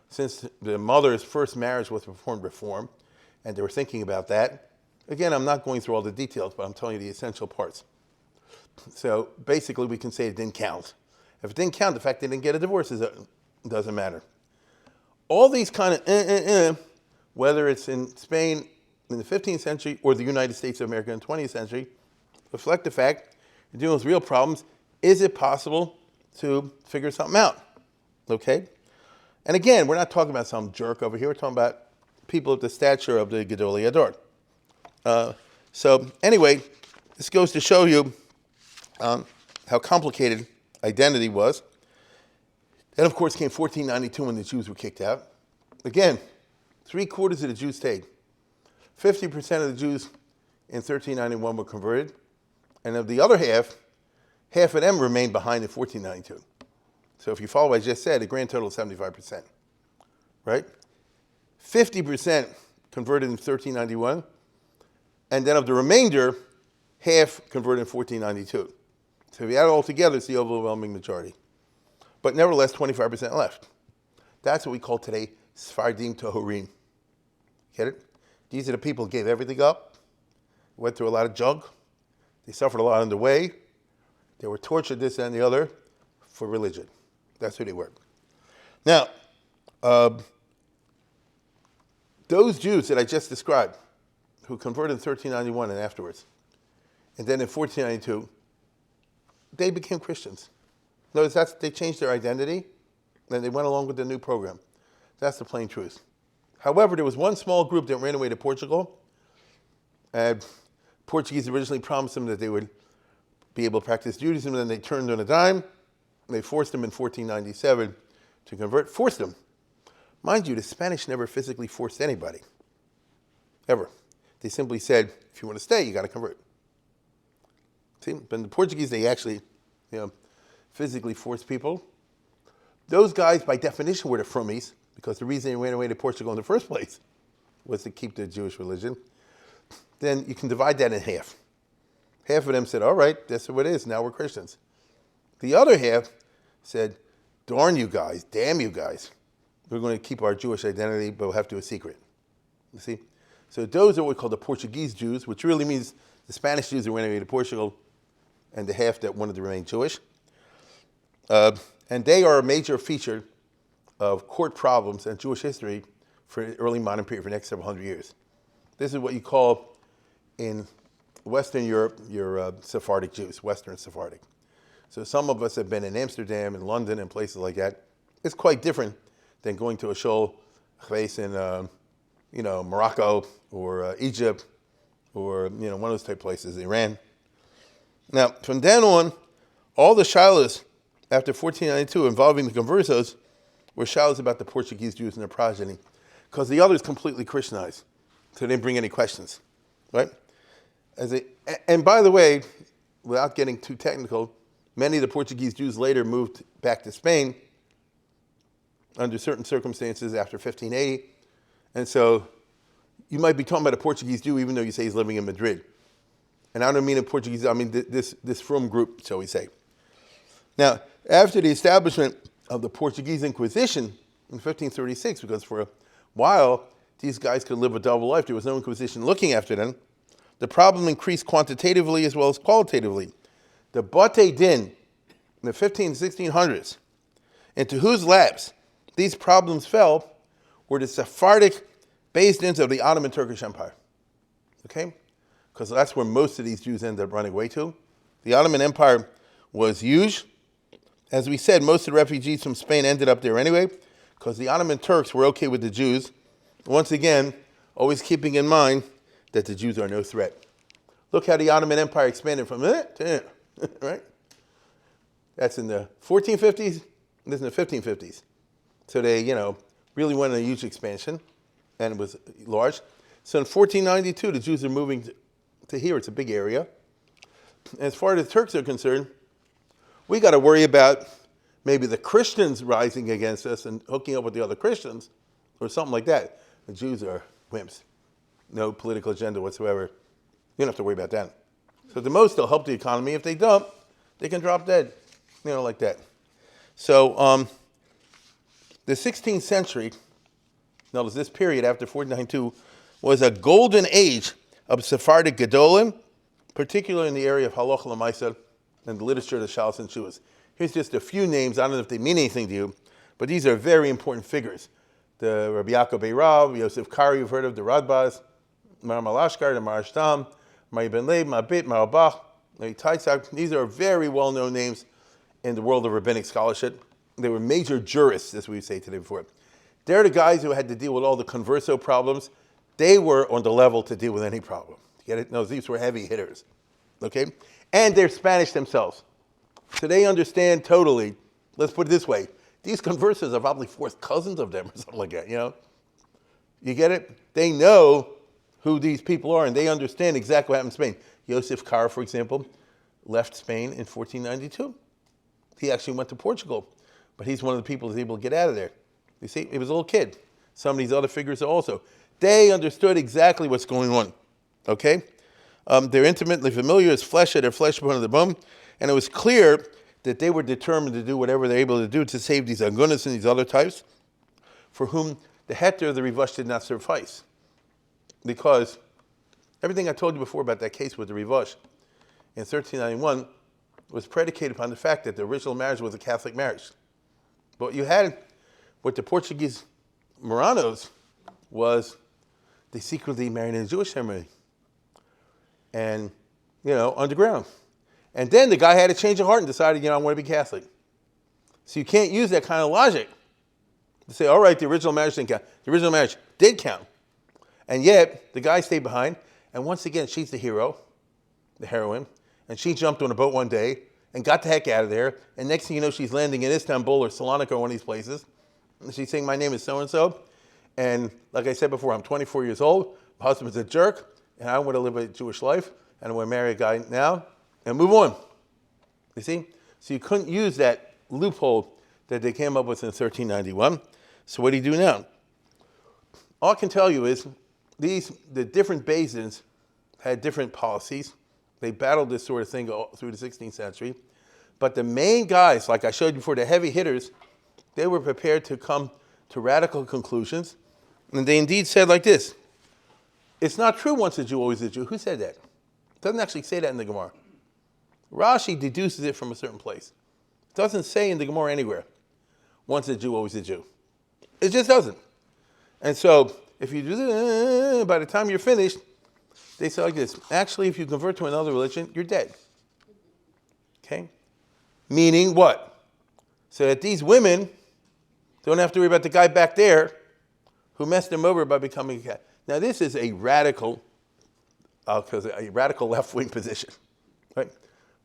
Since the mother's first marriage was reform, and they were thinking about that, again, I'm not going through all the details, but I'm telling you the essential parts. So basically, we can say it didn't count. If it didn't count, the fact they didn't get a divorce doesn't matter. All these kind of whether it's in Spain in the 15th century or the United States of America in the 20th century, reflect the fact you're dealing with real problems. Is it possible to figure something out? Okay? And again, we're not talking about some jerk over here. We're talking about people of the stature of the Gedolei Hador. So anyway, this goes to show you how complicated identity was. Then, of course, came 1492 when the Jews were kicked out. Again, 3/4 of the Jews stayed. 50% of the Jews in 1391 were converted. And of the other half of them remained behind in 1492. So if you follow what I just said, a grand total of 75%. Right? 50% converted in 1391. And then of the remainder, half converted in 1492. So if you add it all together, it's the overwhelming majority. But nevertheless, 25% left. That's what we call today Sfardim Tohurim. Get it? These are the people who gave everything up, went through a lot of junk, they suffered a lot on the way, they were tortured this and the other for religion. That's who they were. Now, those Jews that I just described, who converted in 1391 and afterwards, and then in 1492, they became Christians. Notice they changed their identity, and they went along with the new program. That's the plain truth. However, there was one small group that ran away to Portugal. And Portuguese originally promised them that they would be able to practice Judaism, and then they turned on a dime. They forced them in 1497 to convert. Forced them. Mind you, the Spanish never physically forced anybody. Ever. They simply said, if you want to stay, you got to convert. See? But the Portuguese, they actually, physically forced people. Those guys, by definition, were the Frummies, because the reason they ran away to Portugal in the first place was to keep the Jewish religion. Then you can divide that in half. Half of them said, all right, that's what it is, now we're Christians. The other half said, darn you guys, damn you guys. We're going to keep our Jewish identity, but we'll have to do a secret. You see? So those are what we call the Portuguese Jews, which really means the Spanish Jews who ran away to Portugal and the half that wanted to remain Jewish. And they are a major feature of court problems and Jewish history for the early modern period for the next several hundred years. This is what you call, in Western Europe, your Sephardic Jews, Western Sephardic. So some of us have been in Amsterdam and London and places like that. It's quite different than going to a shul place in Morocco or Egypt or one of those type places, Iran. Now, from then on, all the shilohs after 1492 involving the conversos were shilohs about the Portuguese Jews and their progeny, because the others completely Christianized, so they didn't bring any questions, right? And by the way, without getting too technical, many of the Portuguese Jews later moved back to Spain under certain circumstances after 1580, and so you might be talking about a Portuguese Jew even though you say he's living in Madrid. And I don't mean a Portuguese, I mean this Frum group, shall we say. Now, after the establishment of the Portuguese Inquisition in 1536, because for a while these guys could live a double life, there was no Inquisition looking after them, the problem increased quantitatively as well as qualitatively. the Batei Din in the 1600s, into whose laps these problems fell, were the Sephardic Beis Dins of the Ottoman Turkish Empire. Okay? Because that's where most of these Jews ended up running away to. The Ottoman Empire was huge. As we said, most of the refugees from Spain ended up there anyway, because the Ottoman Turks were okay with the Jews. Once again, always keeping in mind that the Jews are no threat. Look how the Ottoman Empire expanded from to right? That's in the 1450s, and this is in the 1550s. So they, really went on a huge expansion, and it was large. So in 1492, the Jews are moving to here. It's a big area. As far as the Turks are concerned, we got to worry about maybe the Christians rising against us and hooking up with the other Christians, or something like that. The Jews are wimps. No political agenda whatsoever. You don't have to worry about that. So at the most, they'll help the economy. If they don't, they can drop dead, like that. So the 16th century, notice this period after 1492, was a golden age of Sephardic Gedolim, particularly in the area of Halacha L'Maaseh and the literature of the Shalos and Shuas. Here's just a few names. I don't know if they mean anything to you, but these are very important figures. The Rabbi Yaakov Eirav, Yosef Kari, you've heard of, the Radbaz, Mar Malashkar, the Marashtam, Mar Ben Leib, Mabit, Marabach, Taitzak. These are very well-known names in the world of rabbinic scholarship. They were major jurists, as we say today before. They're the guys who had to deal with all the converso problems. They were on the level to deal with any problem. Get it? No, these were heavy hitters. Okay? And they're Spanish themselves. So they understand totally. Let's put it this way. These conversos are probably fourth cousins of them or something like that, You get it? They know who these people are, and they understand exactly what happened in Spain. Yosef Kar, for example, left Spain in 1492. He actually went to Portugal, but he's one of the people who was able to get out of there. You see, he was a little kid. Some of these other figures also. They understood exactly what's going on, okay? They're intimately familiar as flesh of their flesh, bone of the bone, and it was clear that they were determined to do whatever they're able to do to save these Agunas and these other types, for whom the heter of the Rivash did not suffice. Because everything I told you before about that case with the Rivash in 1391 was predicated upon the fact that the original marriage was a Catholic marriage. But what you had with the Portuguese Moranos was they secretly married in a Jewish ceremony. And, underground. And then the guy had to change his heart and decided, I want to be Catholic. So you can't use that kind of logic to say, all right, the original marriage didn't count. The original marriage did count. And yet, the guy stayed behind. And once again, she's the hero, the heroine. And she jumped on a boat one day and got the heck out of there. And next thing you know, she's landing in Istanbul or Salonika or one of these places. And she's saying, my name is so-and-so. And like I said before, I'm 24 years old. My husband's a jerk. And I want to live a Jewish life. And I want to marry a guy now. And move on. You see? So you couldn't use that loophole that they came up with in 1391. So what do you do now? All I can tell you is the different Beis-Dins had different policies. They battled this sort of thing through the 16th century. But the main guys, like I showed you before, the heavy hitters, they were prepared to come to radical conclusions. And they indeed said like this: it's not true once a Jew, always a Jew. Who said that? It doesn't actually say that in the Gemara. Rashi deduces it from a certain place. It doesn't say in the Gemara anywhere, once a Jew, always a Jew. It just doesn't. And so, if you do this, by the time you're finished, they say like this: actually, if you convert to another religion, you're dead. Okay? Meaning what? So that these women don't have to worry about the guy back there who messed them over by becoming a cat. Now, this is a radical left-wing position, right?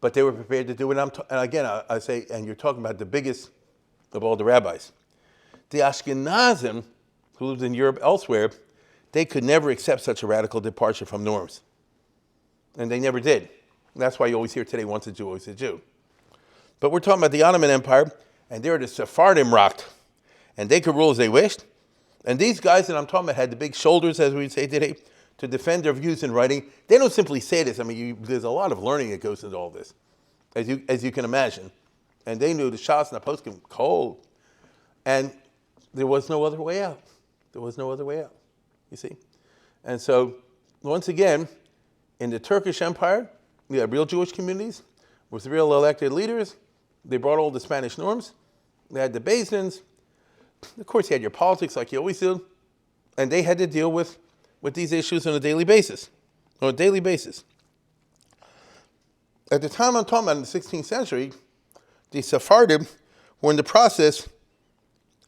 But they were prepared to do it. And again, I say, and you're talking about the biggest of all the rabbis. The Ashkenazim, who lived in Europe elsewhere, they could never accept such a radical departure from norms. And they never did. And that's why you always hear today, once a Jew, always a Jew. But we're talking about the Ottoman Empire, and they're the Sephardim rocked. And they could rule as they wished. And these guys that I'm talking about had the big shoulders, as we would say today, to defend their views in writing. They don't simply say this. I mean, there's a lot of learning that goes into all this, as you can imagine. And they knew the Shas and the Poskim cold. And there was no other way out. There was no other way out, you see. And so, once again, in the Turkish Empire, we had real Jewish communities. with real elected leaders. They brought all the Spanish norms. They had the Beis-Dins. Of course, you had your politics like you always do. And they had to deal with these issues on a daily basis. At the time I'm talking about, in the 16th century, the Sephardim were in the process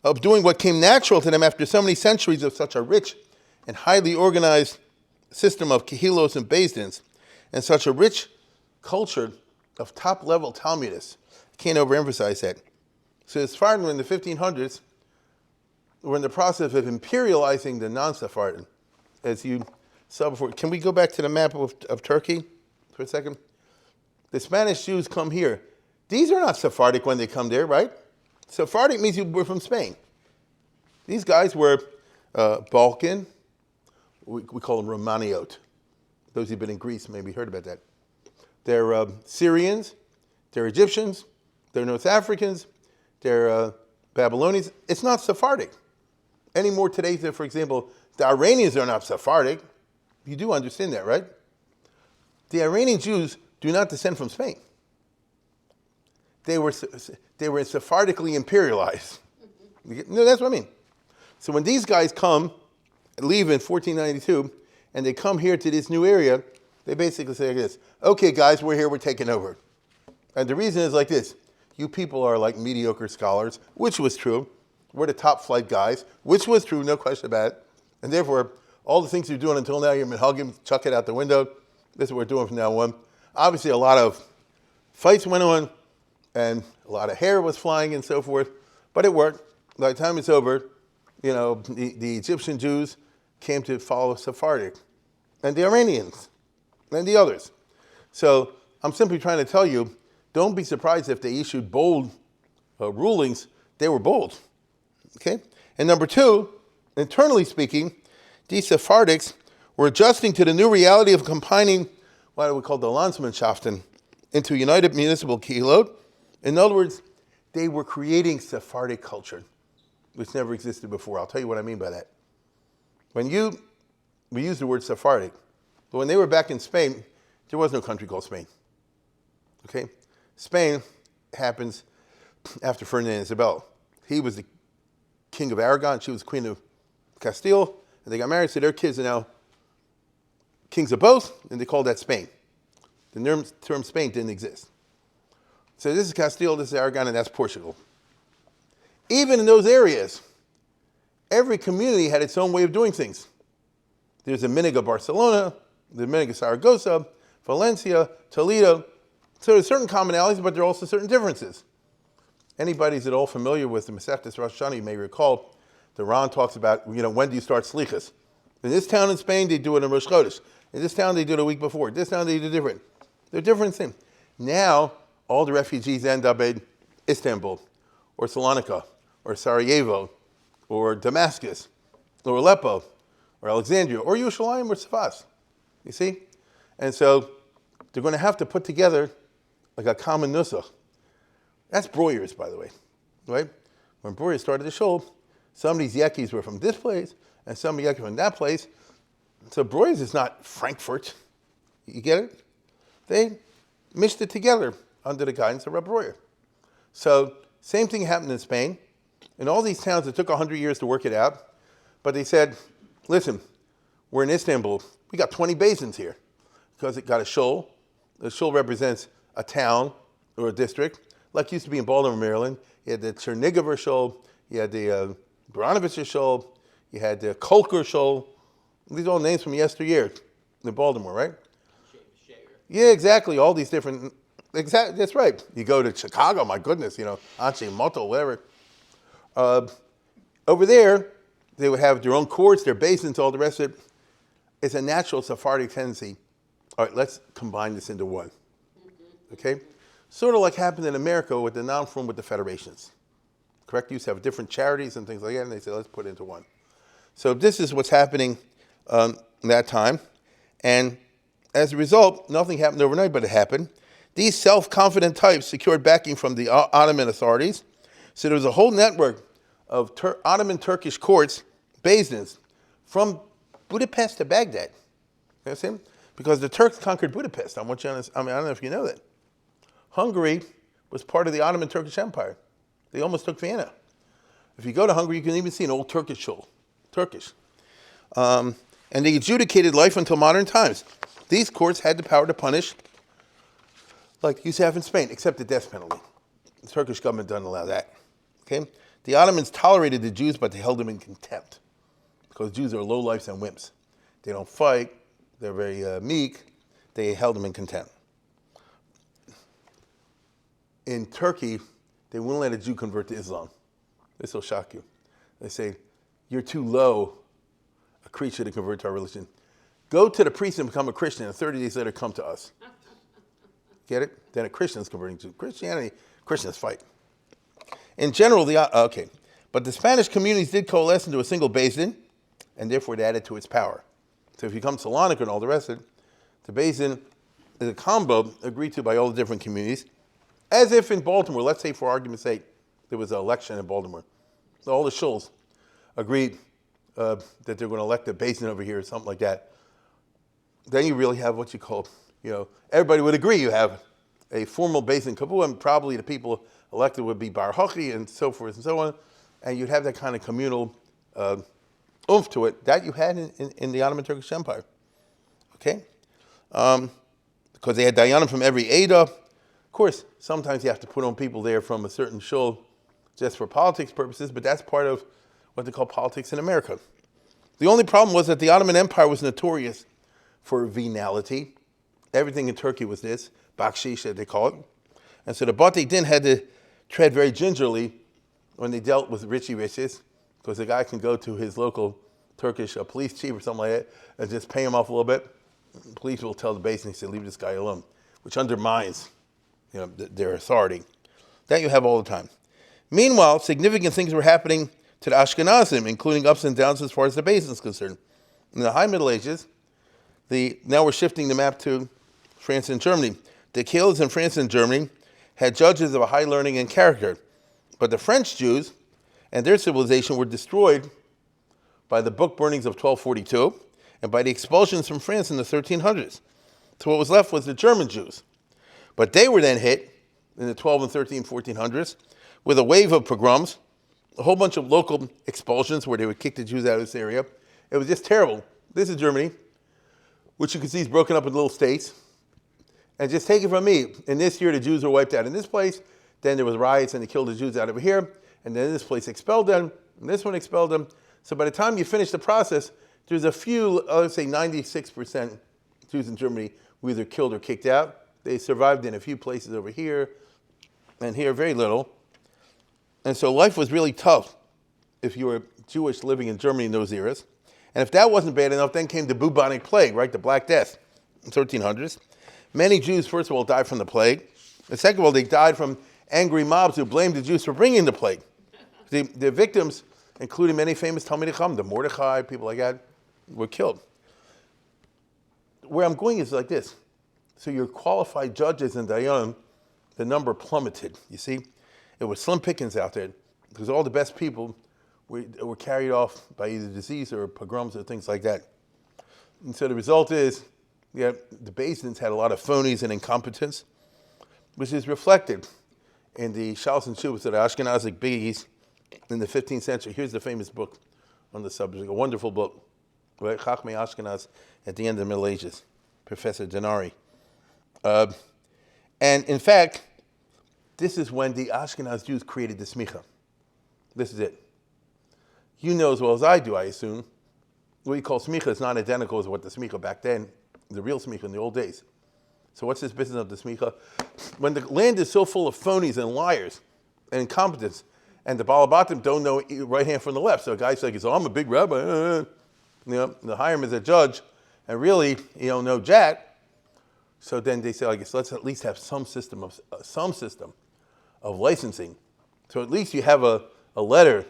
of doing what came natural to them after so many centuries of such a rich and highly organized system of kehilos and Beis-Dins, and such a rich culture of top-level Talmudists. I can't overemphasize that. So the Sephardim in the 1500s were in the process of imperializing the non-Sephardim. As you saw before, can we go back to the map of Turkey for a second? The Spanish Jews come here. These are not Sephardic when they come there, right? Sephardic means you were from Spain. These guys were Balkan. We call them Romaniot. Those who've been in Greece maybe heard about that. They're Syrians. They're Egyptians. They're North Africans. They're Babylonians. It's not Sephardic. Any more today than, for example, the Iranians are not Sephardic. You do understand that, right? The Iranian Jews do not descend from Spain. They were Sephardically imperialized. No, that's what I mean. So when these guys leave in 1492, and they come here to this new area, they basically say like this: okay, guys, we're here, we're taking over. And the reason is like this: you people are like mediocre scholars, which was true. We're the top flight guys, which was true, no question about it. And therefore, all the things you're doing until now, you're hugging, chuck it out the window. This is what we're doing from now on. Obviously, a lot of fights went on, and a lot of hair was flying and so forth, but it worked. By the time it's over, the Egyptian Jews came to follow Sephardic, and the Iranians, and the others. So I'm simply trying to tell you, don't be surprised if they issued bold rulings. They were bold, okay? And number two, internally speaking, these Sephardics were adjusting to the new reality of combining what we call the Landsmannschaften into a united municipal kehilot. In other words, they were creating Sephardic culture, which never existed before. I'll tell you what I mean by that. We use the word Sephardic, but when they were back in Spain, there was no country called Spain. Okay? Spain happens after Ferdinand and Isabel. He was the king of Aragon, she was queen of Castile, and they got married, so their kids are now kings of both, and they called that Spain. The term Spain didn't exist. So this is Castile, this is Aragon, and that's Portugal. Even in those areas, every community had its own way of doing things. There's a Minig of Barcelona, the Minig of Saragossa, Valencia, Toledo. So there's certain commonalities, but there are also certain differences. Anybody's at all familiar with the Masechtas Rosh Hashanah, you may recall, the Ran talks about, when do you start Slichas? In this town in Spain, they do it in Rosh Chodesh. In this town, they do it a week before. This town, they do it different. They're different things. Now, all the refugees end up in Istanbul, or Salonika, or Sarajevo, or Damascus, or Aleppo, or Alexandria, or Yerushalayim, or Sfas. You see? And so they're going to have to put together like a common nusach. That's Breuer's, by the way. Right? When Breuer started the show, some of these Yekis were from this place, and some Yekis from that place. So Breuer's is not Frankfurt. You get it? They mixed it together under the guidance of Rabbi Breuer. So same thing happened in Spain. In all these towns, it took 100 years to work it out. But they said, listen, we're in Istanbul. We got 20 basins here because it got a shul. The shul represents a town or a district, like used to be in Baltimore, Maryland. You had the Chernigover shul. You had the Baranovich shul. You had the Kolker shul. These are all names from yesteryear in Baltimore, right? Yeah, exactly. All these different. Exactly. That's right. You go to Chicago, my goodness, Anshe Moto, whatever. Over there, they would have their own courts, their basins, all the rest of it. It's a natural Sephardic tendency. All right, let's combine this into one. Okay? Sort of like happened in America with the non-frum with the federations. Correct? You used to have different charities and things like that, and they said, let's put it into one. So this is what's happening that time. And as a result, nothing happened overnight, but it happened. These self-confident types secured backing from the Ottoman authorities. So there was a whole network of Ottoman Turkish courts, Beis-Dins, from Budapest to Baghdad. You understand? Because the Turks conquered Budapest. I don't know if you know that. Hungary was part of the Ottoman Turkish Empire. They almost took Vienna. If you go to Hungary, you can even see an old Turkish shul, Turkish. And they adjudicated life until modern times. These courts had the power to punish, like you used to have in Spain, except the death penalty. The Turkish government doesn't allow that. Okay? The Ottomans tolerated the Jews, but they held them in contempt, because Jews are lowlifes and wimps. They don't fight. They're very meek. They held them in contempt. In Turkey, they wouldn't let a Jew convert to Islam. This will shock you. They say, you're too low a creature to convert to our religion. Go to the priest and become a Christian, and 30 days later come to us. Get it? Then a Christian is converting to Christianity. Christians fight. In general, but the Spanish communities did coalesce into a single basin, and therefore it added to its power. So if you come to Salonika and all the rest of it, the basin is a combo agreed to by all the different communities, as if in Baltimore, let's say for argument's sake, there was an election in Baltimore. So all the shuls agreed that they're going to elect a basin over here or something like that. Then you really have what you call, everybody would agree you have a formal basin kavu, and probably the people elected would be bar hochi and so forth and so on, and you'd have that kind of communal oomph to it that you had in the Ottoman Turkish Empire. Okay? Because they had dayanim from every Ada. Of course, sometimes you have to put on people there from a certain shul just for politics purposes, but that's part of what they call politics in America. The only problem was that the Ottoman Empire was notorious for venality. Everything in Turkey was this, bakshish, they call it. And so the Batei din had to tread very gingerly when they dealt with richy riches, because the guy can go to his local Turkish police chief or something like that and just pay him off a little bit. The police will tell the base and they say, leave this guy alone, which undermines their authority. That you have all the time. Meanwhile, significant things were happening to the Ashkenazim, including ups and downs as far as the basin is concerned. In the High Middle Ages, now we're shifting the map to France and Germany. The Kales in France and Germany had judges of a high learning and character, but the French Jews and their civilization were destroyed by the book burnings of 1242 and by the expulsions from France in the 1300s. So what was left was the German Jews. But they were then hit in the 12 and 13, 1400s with a wave of pogroms, a whole bunch of local expulsions where they would kick the Jews out of this area. It was just terrible. This is Germany, which you can see is broken up into little states. And just take it from me, in this year the Jews were wiped out in this place, then there was riots and they killed the Jews out over here, and then this place expelled them, and this one expelled them. So by the time you finish the process, there's a few, let's say 96% Jews in Germany were either killed or kicked out. They survived in a few places over here, and here very little. And so life was really tough if you were Jewish living in Germany in those eras. And if that wasn't bad enough, then came the Bubonic Plague, right, the Black Death in 1300s. Many Jews, first of all, died from the plague. And second of all, they died from angry mobs who blamed the Jews for bringing the plague. The victims, including many famous Talmidei Chacham, the Mordechai, people like that, were killed. Where I'm going is like this. So your qualified judges and dayanim, the number plummeted, you see? It was slim pickings out there because all the best people were carried off by either disease or pogroms or things like that. And so the result is, the basins had a lot of phonies and incompetence, which is reflected in the Shals and Shuvas of the Ashkenazic biggies in the 15th century. Here's the famous book on the subject, a wonderful book, right? Chachmei Ashkenaz at the end of the Middle Ages, Professor Denari. And in fact, this is when the Ashkenaz Jews created the smicha. This is it. You know as well as I do, I assume, what you call smicha is not identical as what the smicha back then, the real smicha in the old days. So what's this business of the smicha? When the land is so full of phonies and liars and incompetence, and the balabatim don't know right hand from the left. So a guy's like, I'm a big rabbi. The hire him as a judge, and really, you don't know jack. So then they say, let's at least have some system of licensing. So at least you have a letter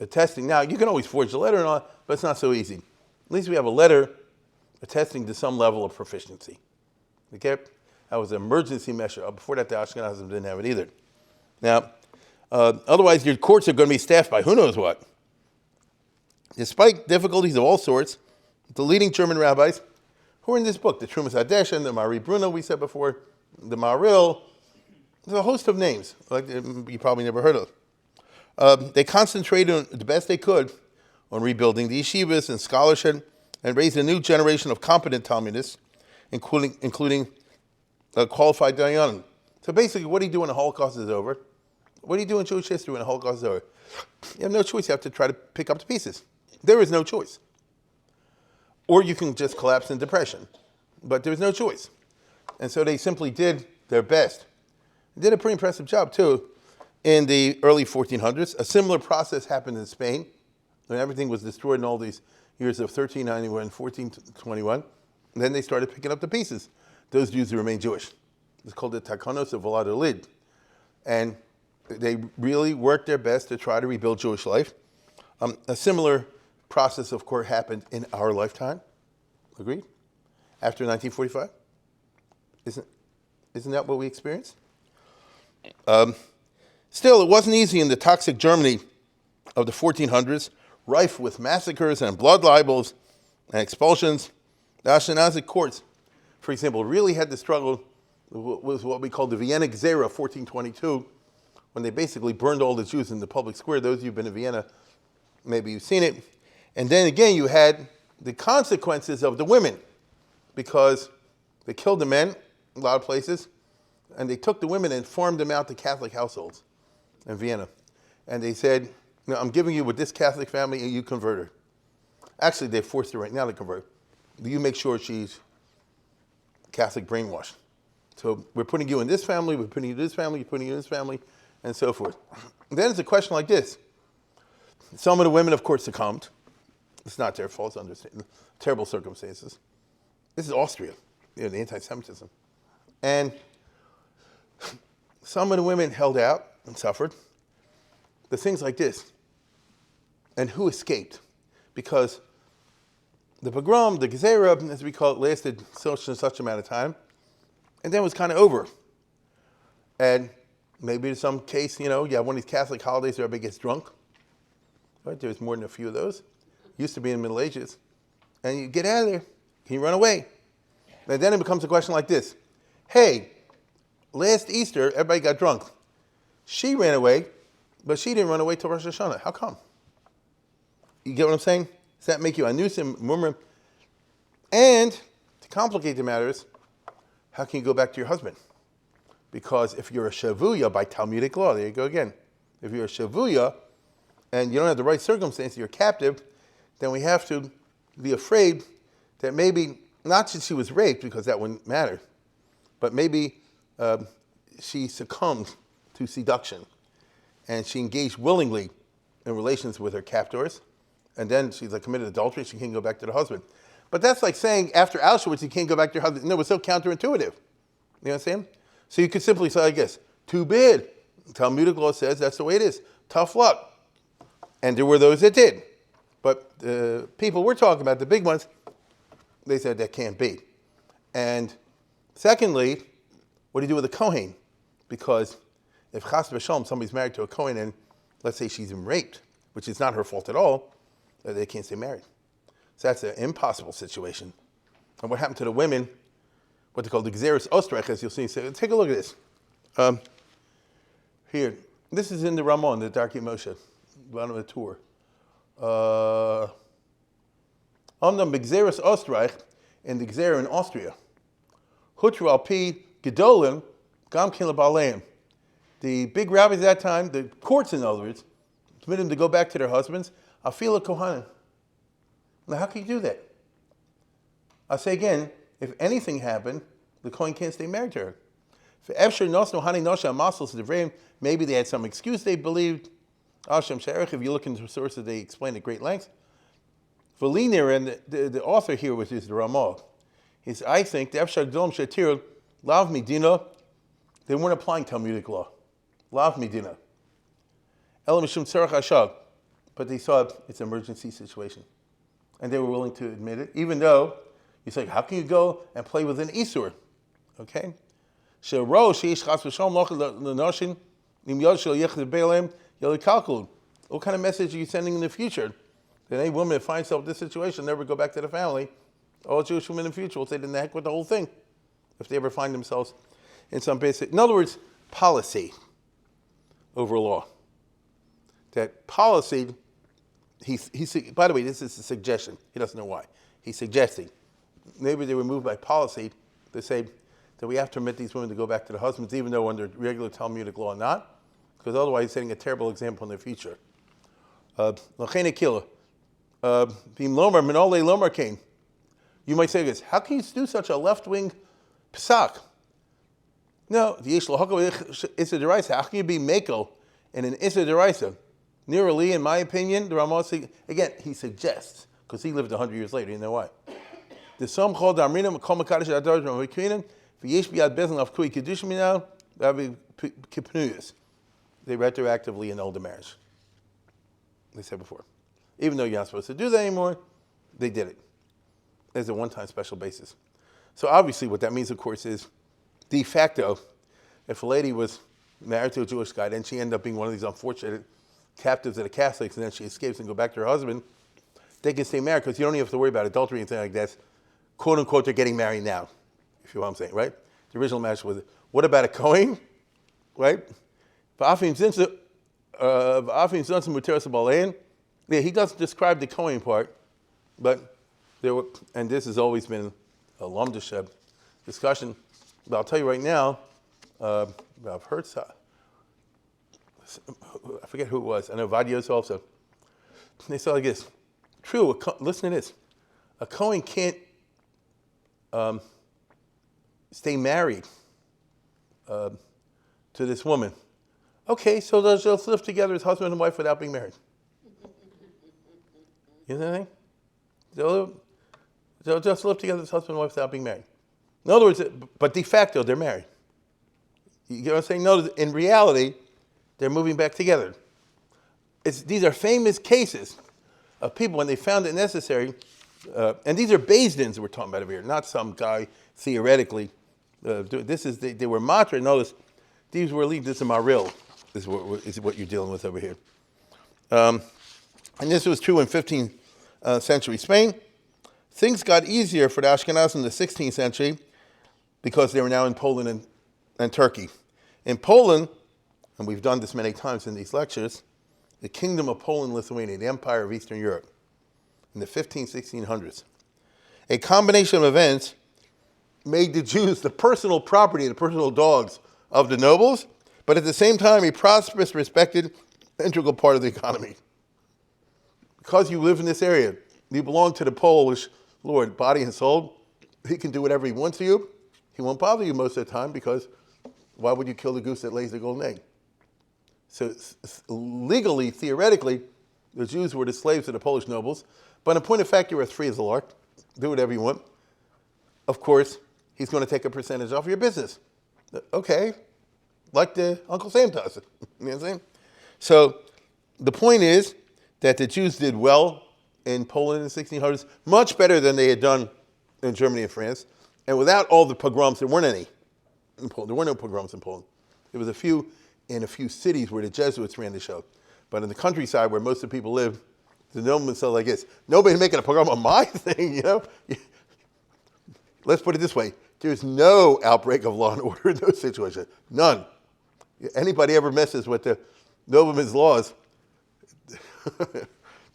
attesting. Now, you can always forge a letter and all, but it's not so easy. At least we have a letter attesting to some level of proficiency. Okay? That was an emergency measure. Before that, the Ashkenazim didn't have it either. Now, otherwise, your courts are going to be staffed by who knows what. Despite difficulties of all sorts, the leading German rabbis, who are in this book, the Trumas Hadeshen, the Mari Bruno we said before, the Maril, There's a host of names, like you probably never heard of. They concentrated the best they could on rebuilding the yeshivas and scholarship and raising a new generation of competent Talmudists, including qualified dayanim. So basically, what do you do when the Holocaust is over? What do you do in Jewish history when the Holocaust is over? You have no choice. You have to try to pick up the pieces. There is no choice. Or you can just collapse in depression. But there was no choice. And so they simply did their best. They did a pretty impressive job, too, in the early 1400s. A similar process happened in Spain, when everything was destroyed in all these years of 1391 and 1421. And then they started picking up the pieces, those Jews who remained Jewish. It's called the Takanos of Valladolid. And they really worked their best to try to rebuild Jewish life. A similar process, of course, happened in our lifetime. Agreed? After 1945? Isn't that what we experienced? Still, it wasn't easy in the toxic Germany of the 1400s, rife with massacres and blood libels and expulsions. The Ashkenazi courts, for example, really had to struggle with what we call the Vienniczera, 1422, when they basically burned all the Jews in the public square. Those of you who've been to Vienna, maybe you've seen it. And then again, you had the consequences of the women, because they killed the men in a lot of places, and they took the women and farmed them out to Catholic households in Vienna. And they said, I'm giving you with this Catholic family, and you convert her. Actually, they forced her right now to convert. You make sure she's Catholic brainwashed. So we're putting you in this family, we're putting you in this family, we're putting you in this family, and so forth. And then it's a question like this. Some of the women, of course, succumbed. It's not their fault, it's under terrible circumstances. This is Austria, the anti-Semitism. And some of the women held out and suffered. But things like this. And who escaped? Because the pogrom, the gezerah, as we call it, lasted such and such amount of time. And then it was kind of over. And maybe in some case, you have one of these Catholic holidays where everybody gets drunk. Right? There's more than a few of those. Used to be in the Middle Ages. And you get out of there. Can you run away? And then it becomes a question like this. Hey, last Easter, everybody got drunk. She ran away, but she didn't run away till Rosh Hashanah. How come? You get what I'm saying? Does that make you a nuisance, murmur? And to complicate the matters, how can you go back to your husband? Because if you're a shavuya by Talmudic law, there you go again. If you're a shavuya and you don't have the right circumstances, you're captive, then we have to be afraid that maybe, not that she was raped, because that wouldn't matter, but maybe she succumbed to seduction and she engaged willingly in relations with her captors, and then she's committed adultery, she can't go back to the husband. But that's like saying after Auschwitz you can't go back to your husband. No, it was so counterintuitive. You know what I'm saying? So you could simply say, I guess, too bad. Talmudic law says that's the way it is. Tough luck. And there were those that did. But the people we're talking about, the big ones, they said that can't be. And secondly, what do you do with a Kohen? Because if chas v'shalom, somebody's married to a Kohen and let's say she's been raped, which is not her fault at all, they can't stay married. So that's an impossible situation. And what happened to the women, what they call the Gzeres Ostreich, as you'll see. So take a look at this. Here, this is in the Ramon, the Darkei Moshe, bottom of the tour. Omnam Gzeres Ostreich in the Gzer in Austria. Hutru al pi gedolim gam kin lebaleim. The big rabbis at that time, the courts in other words, permitted them to go back to their husbands. Afila kohanim. Now, how can you do that? I'll say again, if anything happened, the Kohen can't stay married to her. Maybe they had some excuse they believed. If you look into sources, they explain at great length. Veliner, and the author here, which is the Ramah, I think, the Lav Medina, they weren't applying Talmudic law. Lav Medina. Elam Mishum Tzarech Hashag. But they saw it's an emergency situation. And they were willing to admit it, even though you say, how can you go and play with an Isur? Okay? What kind of message are you sending in the future? That any woman that finds herself in this situation will never go back to the family. All Jewish women in the future will say, then the heck with the whole thing, if they ever find themselves in some basic. In other words, policy over law. That policy, by the way, this is a suggestion. He doesn't know why. He's suggesting maybe they were moved by policy to say that we have to permit these women to go back to their husbands, even though under regular Talmudic law not, because otherwise he's setting a terrible example in the future. You might say this, how can you do such a left-wing psak? No, the Issa Deraisa. How can you be Mako in an Issa Deraisa? Nearly, in my opinion, the Ramah, again, he suggests, because he lived 100 years later, you know why. The Som Chol Damrina, Kol Makadish Adar Ramah, V'yesh Biad Bezin of Kui Kiddush Minau, Rabbi Kipnuyas. They retroactively annul the marriage. They said before. Even though you're not supposed to do that anymore, they did it. As a one-time special basis. So obviously what that means, of course, is de facto, if a lady was married to a Jewish guy, then she ended up being one of these unfortunate captives of the Catholics, and then she escapes and go back to her husband, they can stay married because you don't even have to worry about adultery and things like that. Quote unquote, they're getting married now, if you know what I'm saying, right? The original marriage was, what about a Kohen, right? Yeah, he doesn't describe the Kohen part, but there were, and this has always been a Lumdisha discussion, but I'll tell you right now, I've heard, I forget who it was, I know Vadios also. They said like this, true, listen to this, a Kohen can't stay married to this woman. Okay, so they'll just live together as husband and wife without being married. You know what I mean? They'll just live together as husband and wife without being married. In other words, but de facto, they're married. You get what I'm saying? No, in reality, they're moving back together. These are famous cases of people when they found it necessary, and these are Beis Dins we're talking about over here, not some guy theoretically. They were matra. Notice, these were lead. This is Maril, is what you're dealing with over here. And this was true in 15th century Spain. Things got easier for the Ashkenazim in the 16th century because they were now in Poland and Turkey. In Poland, and we've done this many times in these lectures, the Kingdom of Poland-Lithuania, the Empire of Eastern Europe, in the 1600s. A combination of events made the Jews the personal property, the personal dogs of the nobles, but at the same time a prosperous, respected, integral part of the economy. Because you live in this area, you belong to the Polish Lord, body and soul. He can do whatever he wants to you. He won't bother you most of the time because why would you kill the goose that lays the golden egg? So legally, theoretically, the Jews were the slaves of the Polish nobles. But in point of fact, you're as free as a lark. Do whatever you want. Of course, he's going to take a percentage off your business. Okay, like the Uncle Sam does. You know what I'm saying? So the point is that the Jews did well in Poland in the 1600s, much better than they had done in Germany and France. And without all the pogroms, there weren't any in Poland. There were no pogroms in Poland. There was a few in a few cities where the Jesuits ran the show. But in the countryside where most of the people live, the noblemen said like this, nobody's making a pogrom on my thing, you know? Let's put it this way. There's no outbreak of law and order in those situations. None. Anybody ever messes with the nobleman's laws,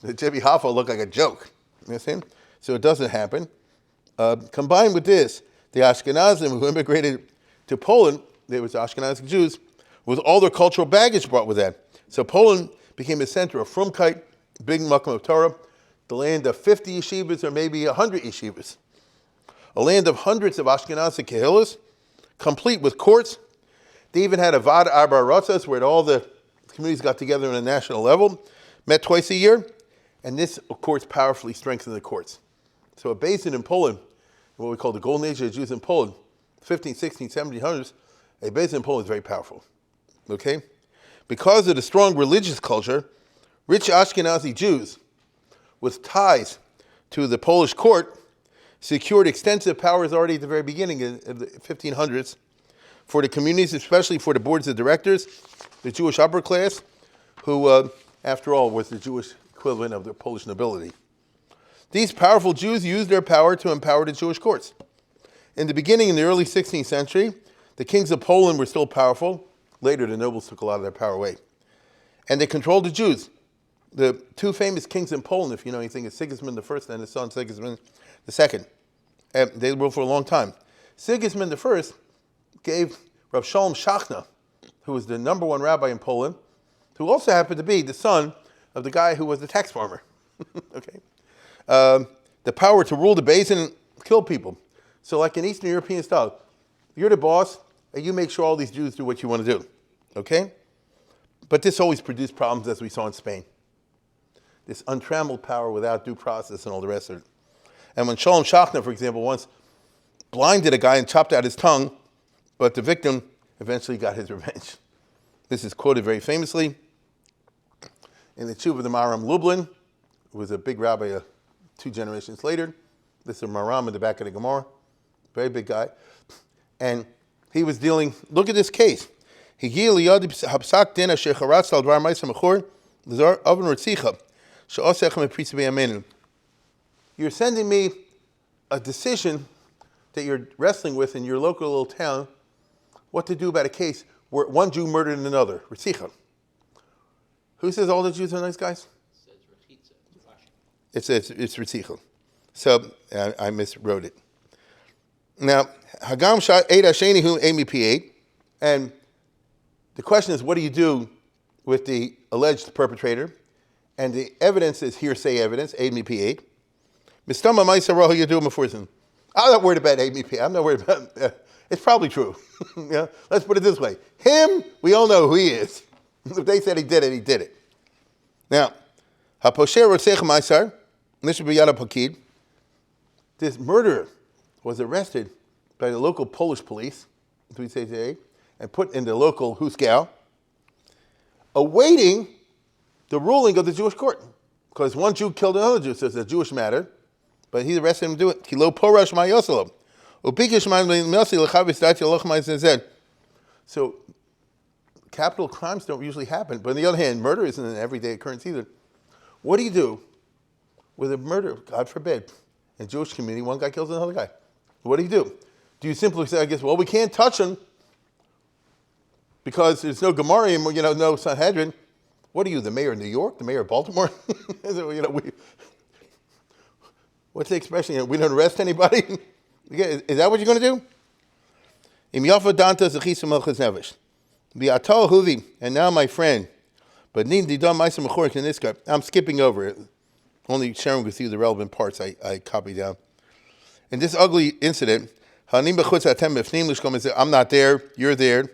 the Jimmy Hoffa look like a joke. You know what I'm saying? So it doesn't happen. Combined with this, the Ashkenazim who immigrated to Poland, they were Ashkenazic Jews, with all their cultural baggage brought with that. So Poland became a center of Frumkeit, big Makom of Torah, the land of 50 yeshivas or maybe 100 yeshivas. A land of hundreds of Ashkenazic kehillas, complete with courts. They even had a Vad Arba Ratzos where all the communities got together on a national level, met twice a year, and this, of course, powerfully strengthened the courts. So a Beis Din in Poland, what we call the Golden Age of the Jews in Poland, 15th, 16th, 1700s, a Beis Din in Poland is very powerful. Okay? Because of the strong religious culture, rich Ashkenazi Jews with ties to the Polish court secured extensive powers already at the very beginning of the 1500s for the communities, especially for the boards of directors, the Jewish upper class, who, after all, was the Jewish equivalent of the Polish nobility. These powerful Jews used their power to empower the Jewish courts. In the beginning, in the early 16th century, the kings of Poland were still powerful. Later, the nobles took a lot of their power away. And they controlled the Jews. The two famous kings in Poland, if you know anything, is Sigismund I and his son Sigismund II. And they ruled for a long time. Sigismund I gave Rav Shalom Shachna, who was the number one rabbi in Poland, who also happened to be the son of the guy who was the tax farmer, okay, the power to rule the base and kill people. So like in Eastern European style, you're the boss, and you make sure all these Jews do what you want to do, okay? But this always produced problems, as we saw in Spain. This untrammeled power without due process and all the rest of it. And when Shalom Shachna, for example, once blinded a guy and chopped out his tongue, but the victim eventually got his revenge. This is quoted very famously in the Tshuva of the Maharam Lublin, who was a big rabbi 2 generations later. This is Maharam in the back of the Gemara, very big guy. And he was dealing, look at this case. You're sending me a decision that you're wrestling with in your local little town, what to do about a case where one Jew murdered another, Ritzicha. Who says all the Jews are nice guys? It says it's Ritzicha. So I miswrote it. Now, Hagam Shah Eid Hashenihu Amy P8, and the question is, what do you do with the alleged perpetrator? And the evidence is hearsay evidence, Eid P8. Mistama Maisa Rahu Yadu Mafursin. I'm not worried about Eid P8. I'm not worried about it's probably true. Yeah? Let's put it this way. Him, we all know who he is. If they said he did it, he did it. Now, Haposher Rotzech Maisar, Nisha B'Yada Pakid, this murderer was arrested by the local Polish police, as we say today, and put in the local Huskau, awaiting the ruling of the Jewish court. Because one Jew killed another Jew, so it's a Jewish matter, but he arrested him to do it. So capital crimes don't usually happen, but on the other hand, murder isn't an everyday occurrence either. What do you do with a murder, God forbid, in the Jewish community, one guy kills another guy? What do you do? Do you simply say, I guess, well, we can't touch him because there's no Gemara, no Sanhedrin? What are you, the mayor of New York, the mayor of Baltimore? What's the expression? We don't arrest anybody? Is that what you're going to do? And now my friend, but I'm skipping over it, only sharing with you the relevant parts I copied down. In this ugly incident, I'm not there, you're there,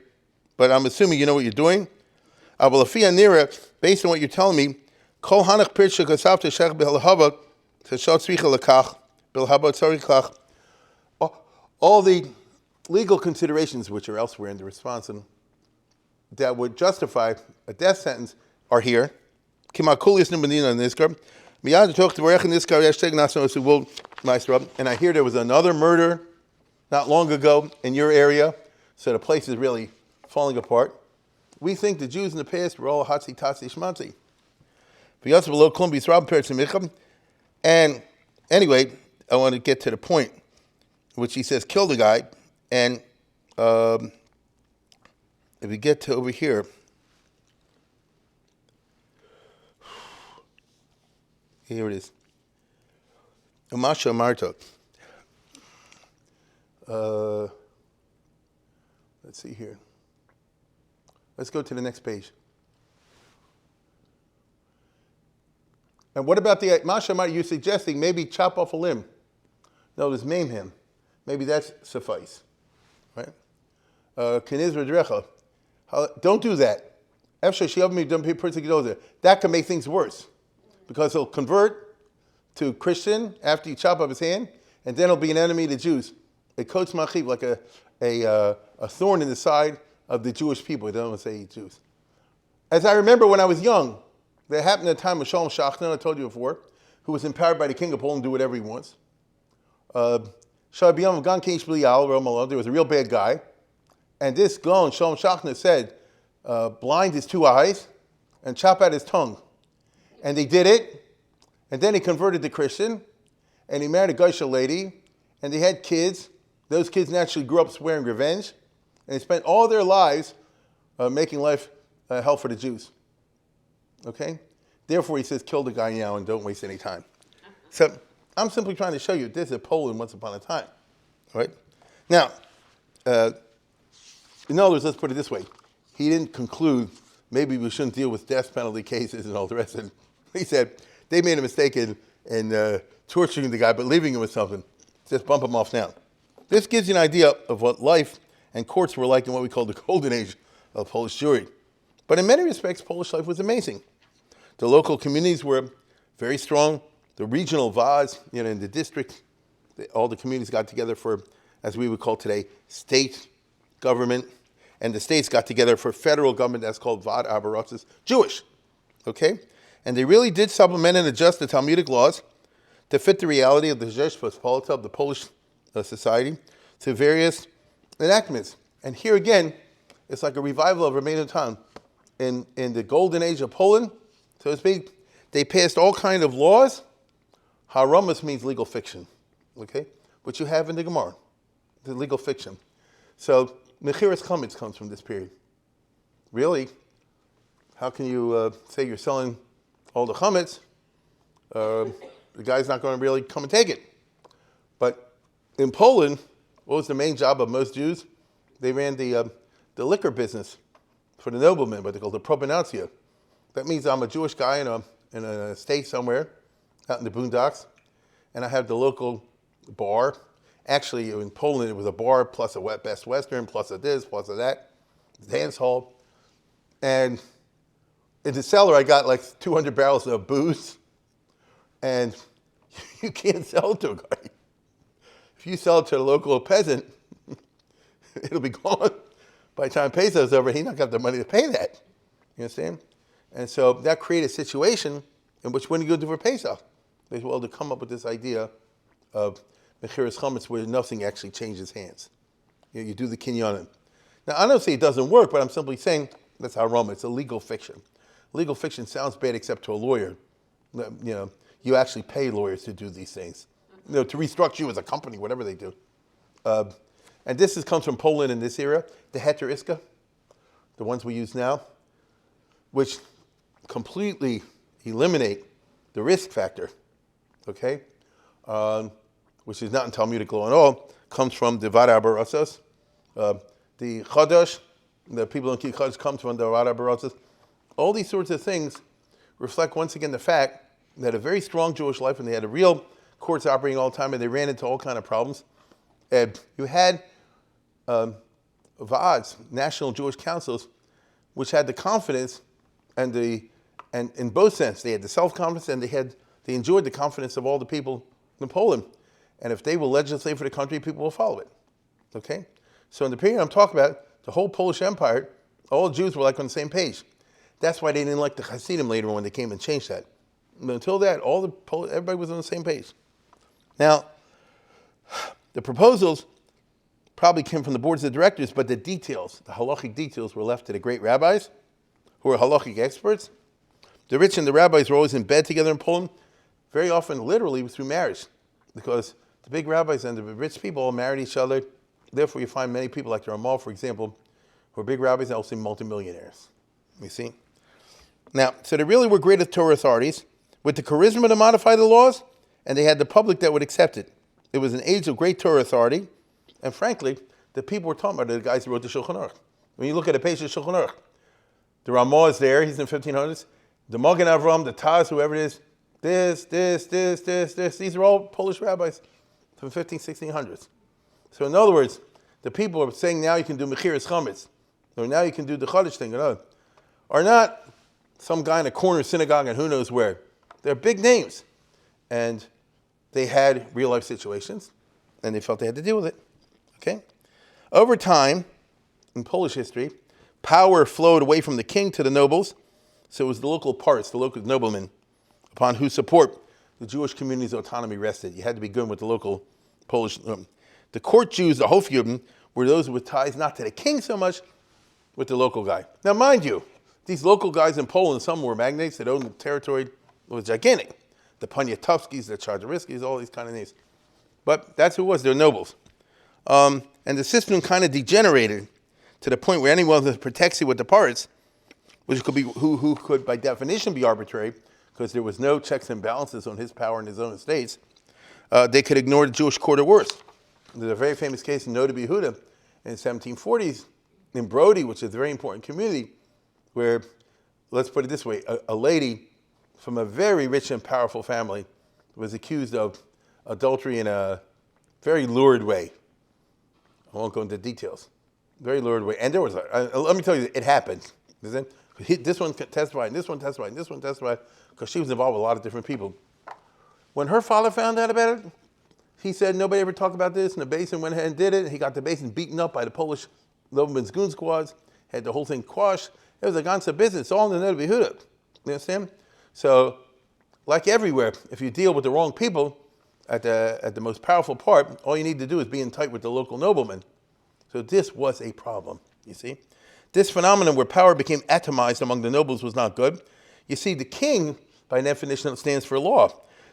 but I'm assuming you know what you're doing. Based on what you're telling me, all the legal considerations which are elsewhere in the response and that would justify a death sentence are here. And I hear there was another murder not long ago in your area, so the place is really falling apart. We think the Jews in the past were all hatzi tatzi shmatzi. And anyway, I want to get to the point, which he says kill the guy. And if we get to over here, here it is. Umasha Marta. Let's see here. Let's go to the next page. And what about the Masha Marta? You're suggesting maybe chop off a limb. No, just maim him. Maybe that's suffice. Right? Don't do that. That can make things worse. Because he'll convert to Christian after you chop off his hand, and then he'll be an enemy to Jews. A kots machiv, like a thorn in the side of the Jewish people. They don't want to say Jews. As I remember when I was young, that happened at the time of Shalom Shachna, I told you before, who was empowered by the king of Poland to do whatever he wants. There was a real bad guy. And this Gaon, Shalom Shachna, said, blind his 2 eyes and chop out his tongue. And they did it. And then he converted to Christian. And he married a Geisha lady. And they had kids. Those kids naturally grew up swearing revenge. And they spent all their lives making life hell for the Jews. Okay? Therefore, he says, kill the guy now and don't waste any time. So I'm simply trying to show you this is Poland once upon a time. Right? Now, in other words, let's put it this way. He didn't conclude maybe we shouldn't deal with death penalty cases and all the rest of it. He said they made a mistake in torturing the guy, but leaving him with something. Just bump him off now. This gives you an idea of what life and courts were like in what we call the golden age of Polish Jewry. But in many respects, Polish life was amazing. The local communities were very strong. The regional VADs, in the district, all the communities got together for, as we would call today, state government. And the states got together for federal government that's called Vad Abarotzes, Jewish. Okay? And they really did supplement and adjust the Talmudic laws to fit the reality of the Rzeczpospolita, of the Polish society, to various enactments. And here again, it's like a revival of remaining time. In the golden age of Poland, so to speak, they passed all kind of laws. Haramus means legal fiction, okay? Which you have in the Gemara, the legal fiction. So Mechiras Chametz comes from this period. Really, how can you say you're selling all the chametz? The guy's not going to really come and take it. But in Poland, what was the main job of most Jews? They ran the liquor business for the noblemen, what they call the propenantia. That means I'm a Jewish guy in a state somewhere, out in the boondocks, and I have the local bar. Actually, in Poland, it was a bar plus a Best Western, plus a this, plus a that, dance hall. And in the cellar, I got like 200 barrels of booze, and you can't sell it to a guy. If you sell it to a local peasant, it'll be gone. By the time peso's over, he's not got the money to pay that. You understand? And so that created a situation in which when you go do for Pesach, they were able to come up with this idea of Mechiras Chametz where nothing actually changes hands. You do the kinyanim. Now, I don't say it doesn't work, but I'm simply saying that's how Roma. It's a legal fiction. Legal fiction sounds bad except to a lawyer. You actually pay lawyers to do these things. To restructure you as a company, whatever they do. And this comes from Poland in this era. The heter iska, the ones we use now, which completely eliminate the risk factor, okay? Which is not in Talmudic law at all, comes from the Vad Abarotzes. The Chodesh, the people in Chodesh comes from the Vad Abarotzes. All these sorts of things reflect once again the fact that a very strong Jewish life, and they had a real courts operating all the time, and they ran into all kind of problems. And you had VADs, National Jewish Councils, which had the confidence and in both sense, they had the self-confidence and they enjoyed the confidence of all the people in Poland. And if they will legislate for the country, people will follow it. Okay? So in the period I'm talking about, the whole Polish Empire, all Jews were like on the same page. That's why they didn't like the Hasidim later on when they came and changed that. But until that, everybody was on the same page. Now, the proposals probably came from the boards of directors, but the details, the halachic details, were left to the great rabbis, who were halachic experts. The rich and the rabbis were always in bed together in Poland, very often literally through marriage, because the big rabbis and the rich people all married each other. Therefore, you find many people like the Ramal, for example, who are big rabbis and also multimillionaires. You see? Now, so they really were great Torah authorities with the charisma to modify the laws, and they had the public that would accept it. It was an age of great Torah authority, and frankly, the people were talking about the guys who wrote the Shulchan Aruch. When you look at a page of Shulchan Aruch, the Ramah is there, he's in the 1500s. The Magen Avram, the Taz, whoever it is, this. These are all Polish rabbis from 1600s. So in other words, the people are saying now you can do Mechiras Chametz, or now you can do the Chodesh thing, are not some guy in a corner synagogue and who knows where. They're big names. And they had real life situations, and they felt they had to deal with it. Okay? Over time, in Polish history, power flowed away from the king to the nobles. So it was the local parts, the local noblemen, upon whose support the Jewish community's autonomy rested. You had to be good with the local Polish. The court Jews, the Hofjuden, were those with ties not to the king so much, with the local guy. Now, mind you, these local guys in Poland, some were magnates that owned the territory. It was gigantic. The Poniatowskis, the Czartoryskis, all these kind of names. But that's who it was. They're nobles. And the system kind of degenerated to the point where anyone that protects you with the parts, which could be who could by definition be arbitrary, because there was no checks and balances on his power in his own estates, they could ignore the Jewish court or worse. There's a very famous case in Noda B'Yehuda in the 1740s in Brody, which is a very important community, where, let's put it this way, a lady from a very rich and powerful family was accused of adultery in a very lurid way. I won't go into details. Very lurid way. And there was, let me tell you, it happened. This one testified, and this one testified, and this one testified, because she was involved with a lot of different people. When her father found out about it, he said nobody ever talked about this, and the Basin went ahead and did it. He got the Basin beaten up by the Polish Noblemen's goon squads, had the whole thing quashed. It was a ganze business, all in the Noda B'Yehuda. You understand? So, like everywhere, if you deal with the wrong people at the most powerful part, all you need to do is be in tight with the local nobleman. So this was a problem, you see. This phenomenon where power became atomized among the nobles was not good. You see, the king, by definition, stands for law.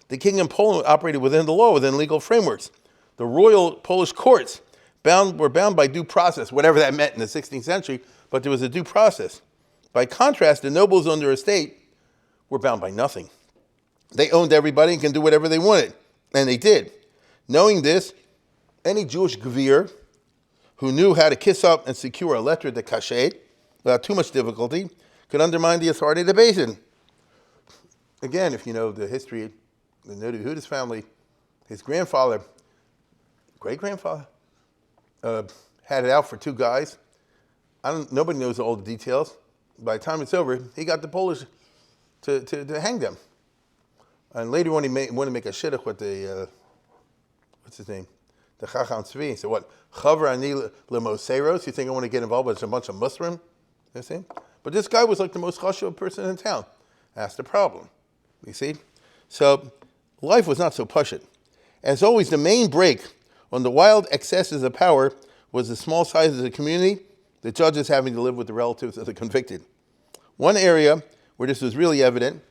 The king in Poland operated within the law, within legal frameworks. The royal Polish courts were bound by due process, whatever that meant in the 16th century, but there was a due process. By contrast, the nobles on their estate were bound by nothing. They owned everybody and can do whatever they wanted, and they did. Knowing this, any Jewish gvir who knew how to kiss up and secure a lettre de cachet without too much difficulty could undermine the authority of the Basin. Again, if you know the history, the Noda B'Yehuda's family, his grandfather, great-grandfather, had it out for two guys. Nobody knows all the details. By the time it's over, he got the Polish to hang them. And later on, he wanted to make a shidduch with the, what's his name? The Chacham Tzvi. He said, what? Chaver ani lemoseros? You think I want to get involved with a bunch of Muslim? You see? But this guy was like the most chashuv person in town. That's the problem. You see? So life was not so pashut. As always, the main break on the wild excesses of power was the small size of the community, the judges having to live with the relatives of the convicted. One area where this was really evident,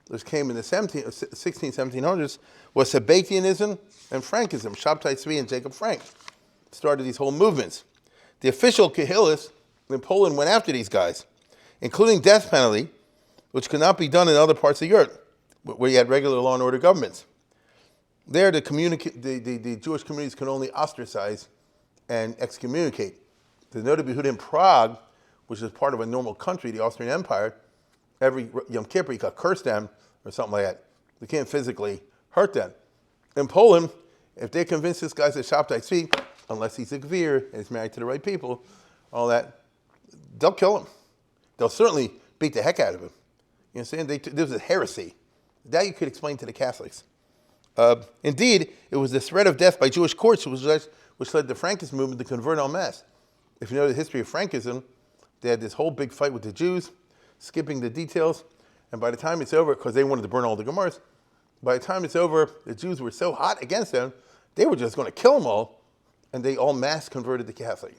this came in the 1700s, was Sabbatianism and Frankism. Shabtai Tzvi and Jacob Frank started these whole movements. The official Kahillas in Poland went after these guys, including death penalty, which could not be done in other parts of Europe, where you had regular law and order governments. There, the Jewish communities could only ostracize and excommunicate. The Noda B'Yehuda in Prague, which is part of a normal country, the Austrian Empire, every Yom Kippur you could curse them or something like that. They can't physically hurt them. In Poland, if they convince this guy's a Shabtai Tzvi, unless he's a gvir and he's married to the right people, all that, they'll kill him. They'll certainly beat the heck out of him. You understand? This was a heresy. That you could explain to the Catholics. Indeed, it was the threat of death by Jewish courts which led the Frankist movement to convert en masse. If you know the history of Frankism, they had this whole big fight with the Jews, skipping the details, and by the time it's over, because they wanted to burn all the Gemaras, by the time it's over, the Jews were so hot against them, they were just going to kill them all, and they all mass converted to Catholic.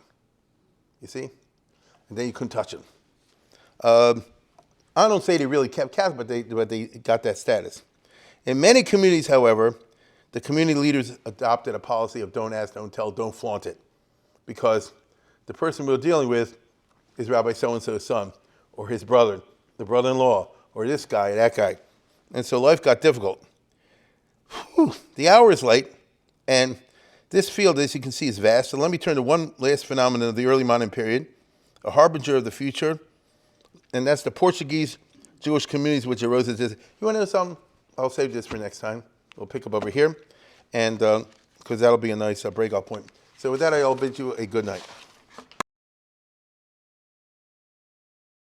You see? And then you couldn't touch them. I don't say they really kept Catholic, but they got that status. In many communities, however, the community leaders adopted a policy of don't ask, don't tell, don't flaunt it, because the person we're dealing with is Rabbi so-and-so's son, or his brother, the brother-in-law, or this guy, that guy. And so life got difficult. Whew, the hour is late, and this field, as you can see, is vast. So let me turn to one last phenomenon of the early modern period, a harbinger of the future, and that's the Portuguese Jewish communities which arose as this. You want to know something? I'll save this for next time. We'll pick up over here, and because that'll be a nice breakout point. So with that, I'll bid you a good night.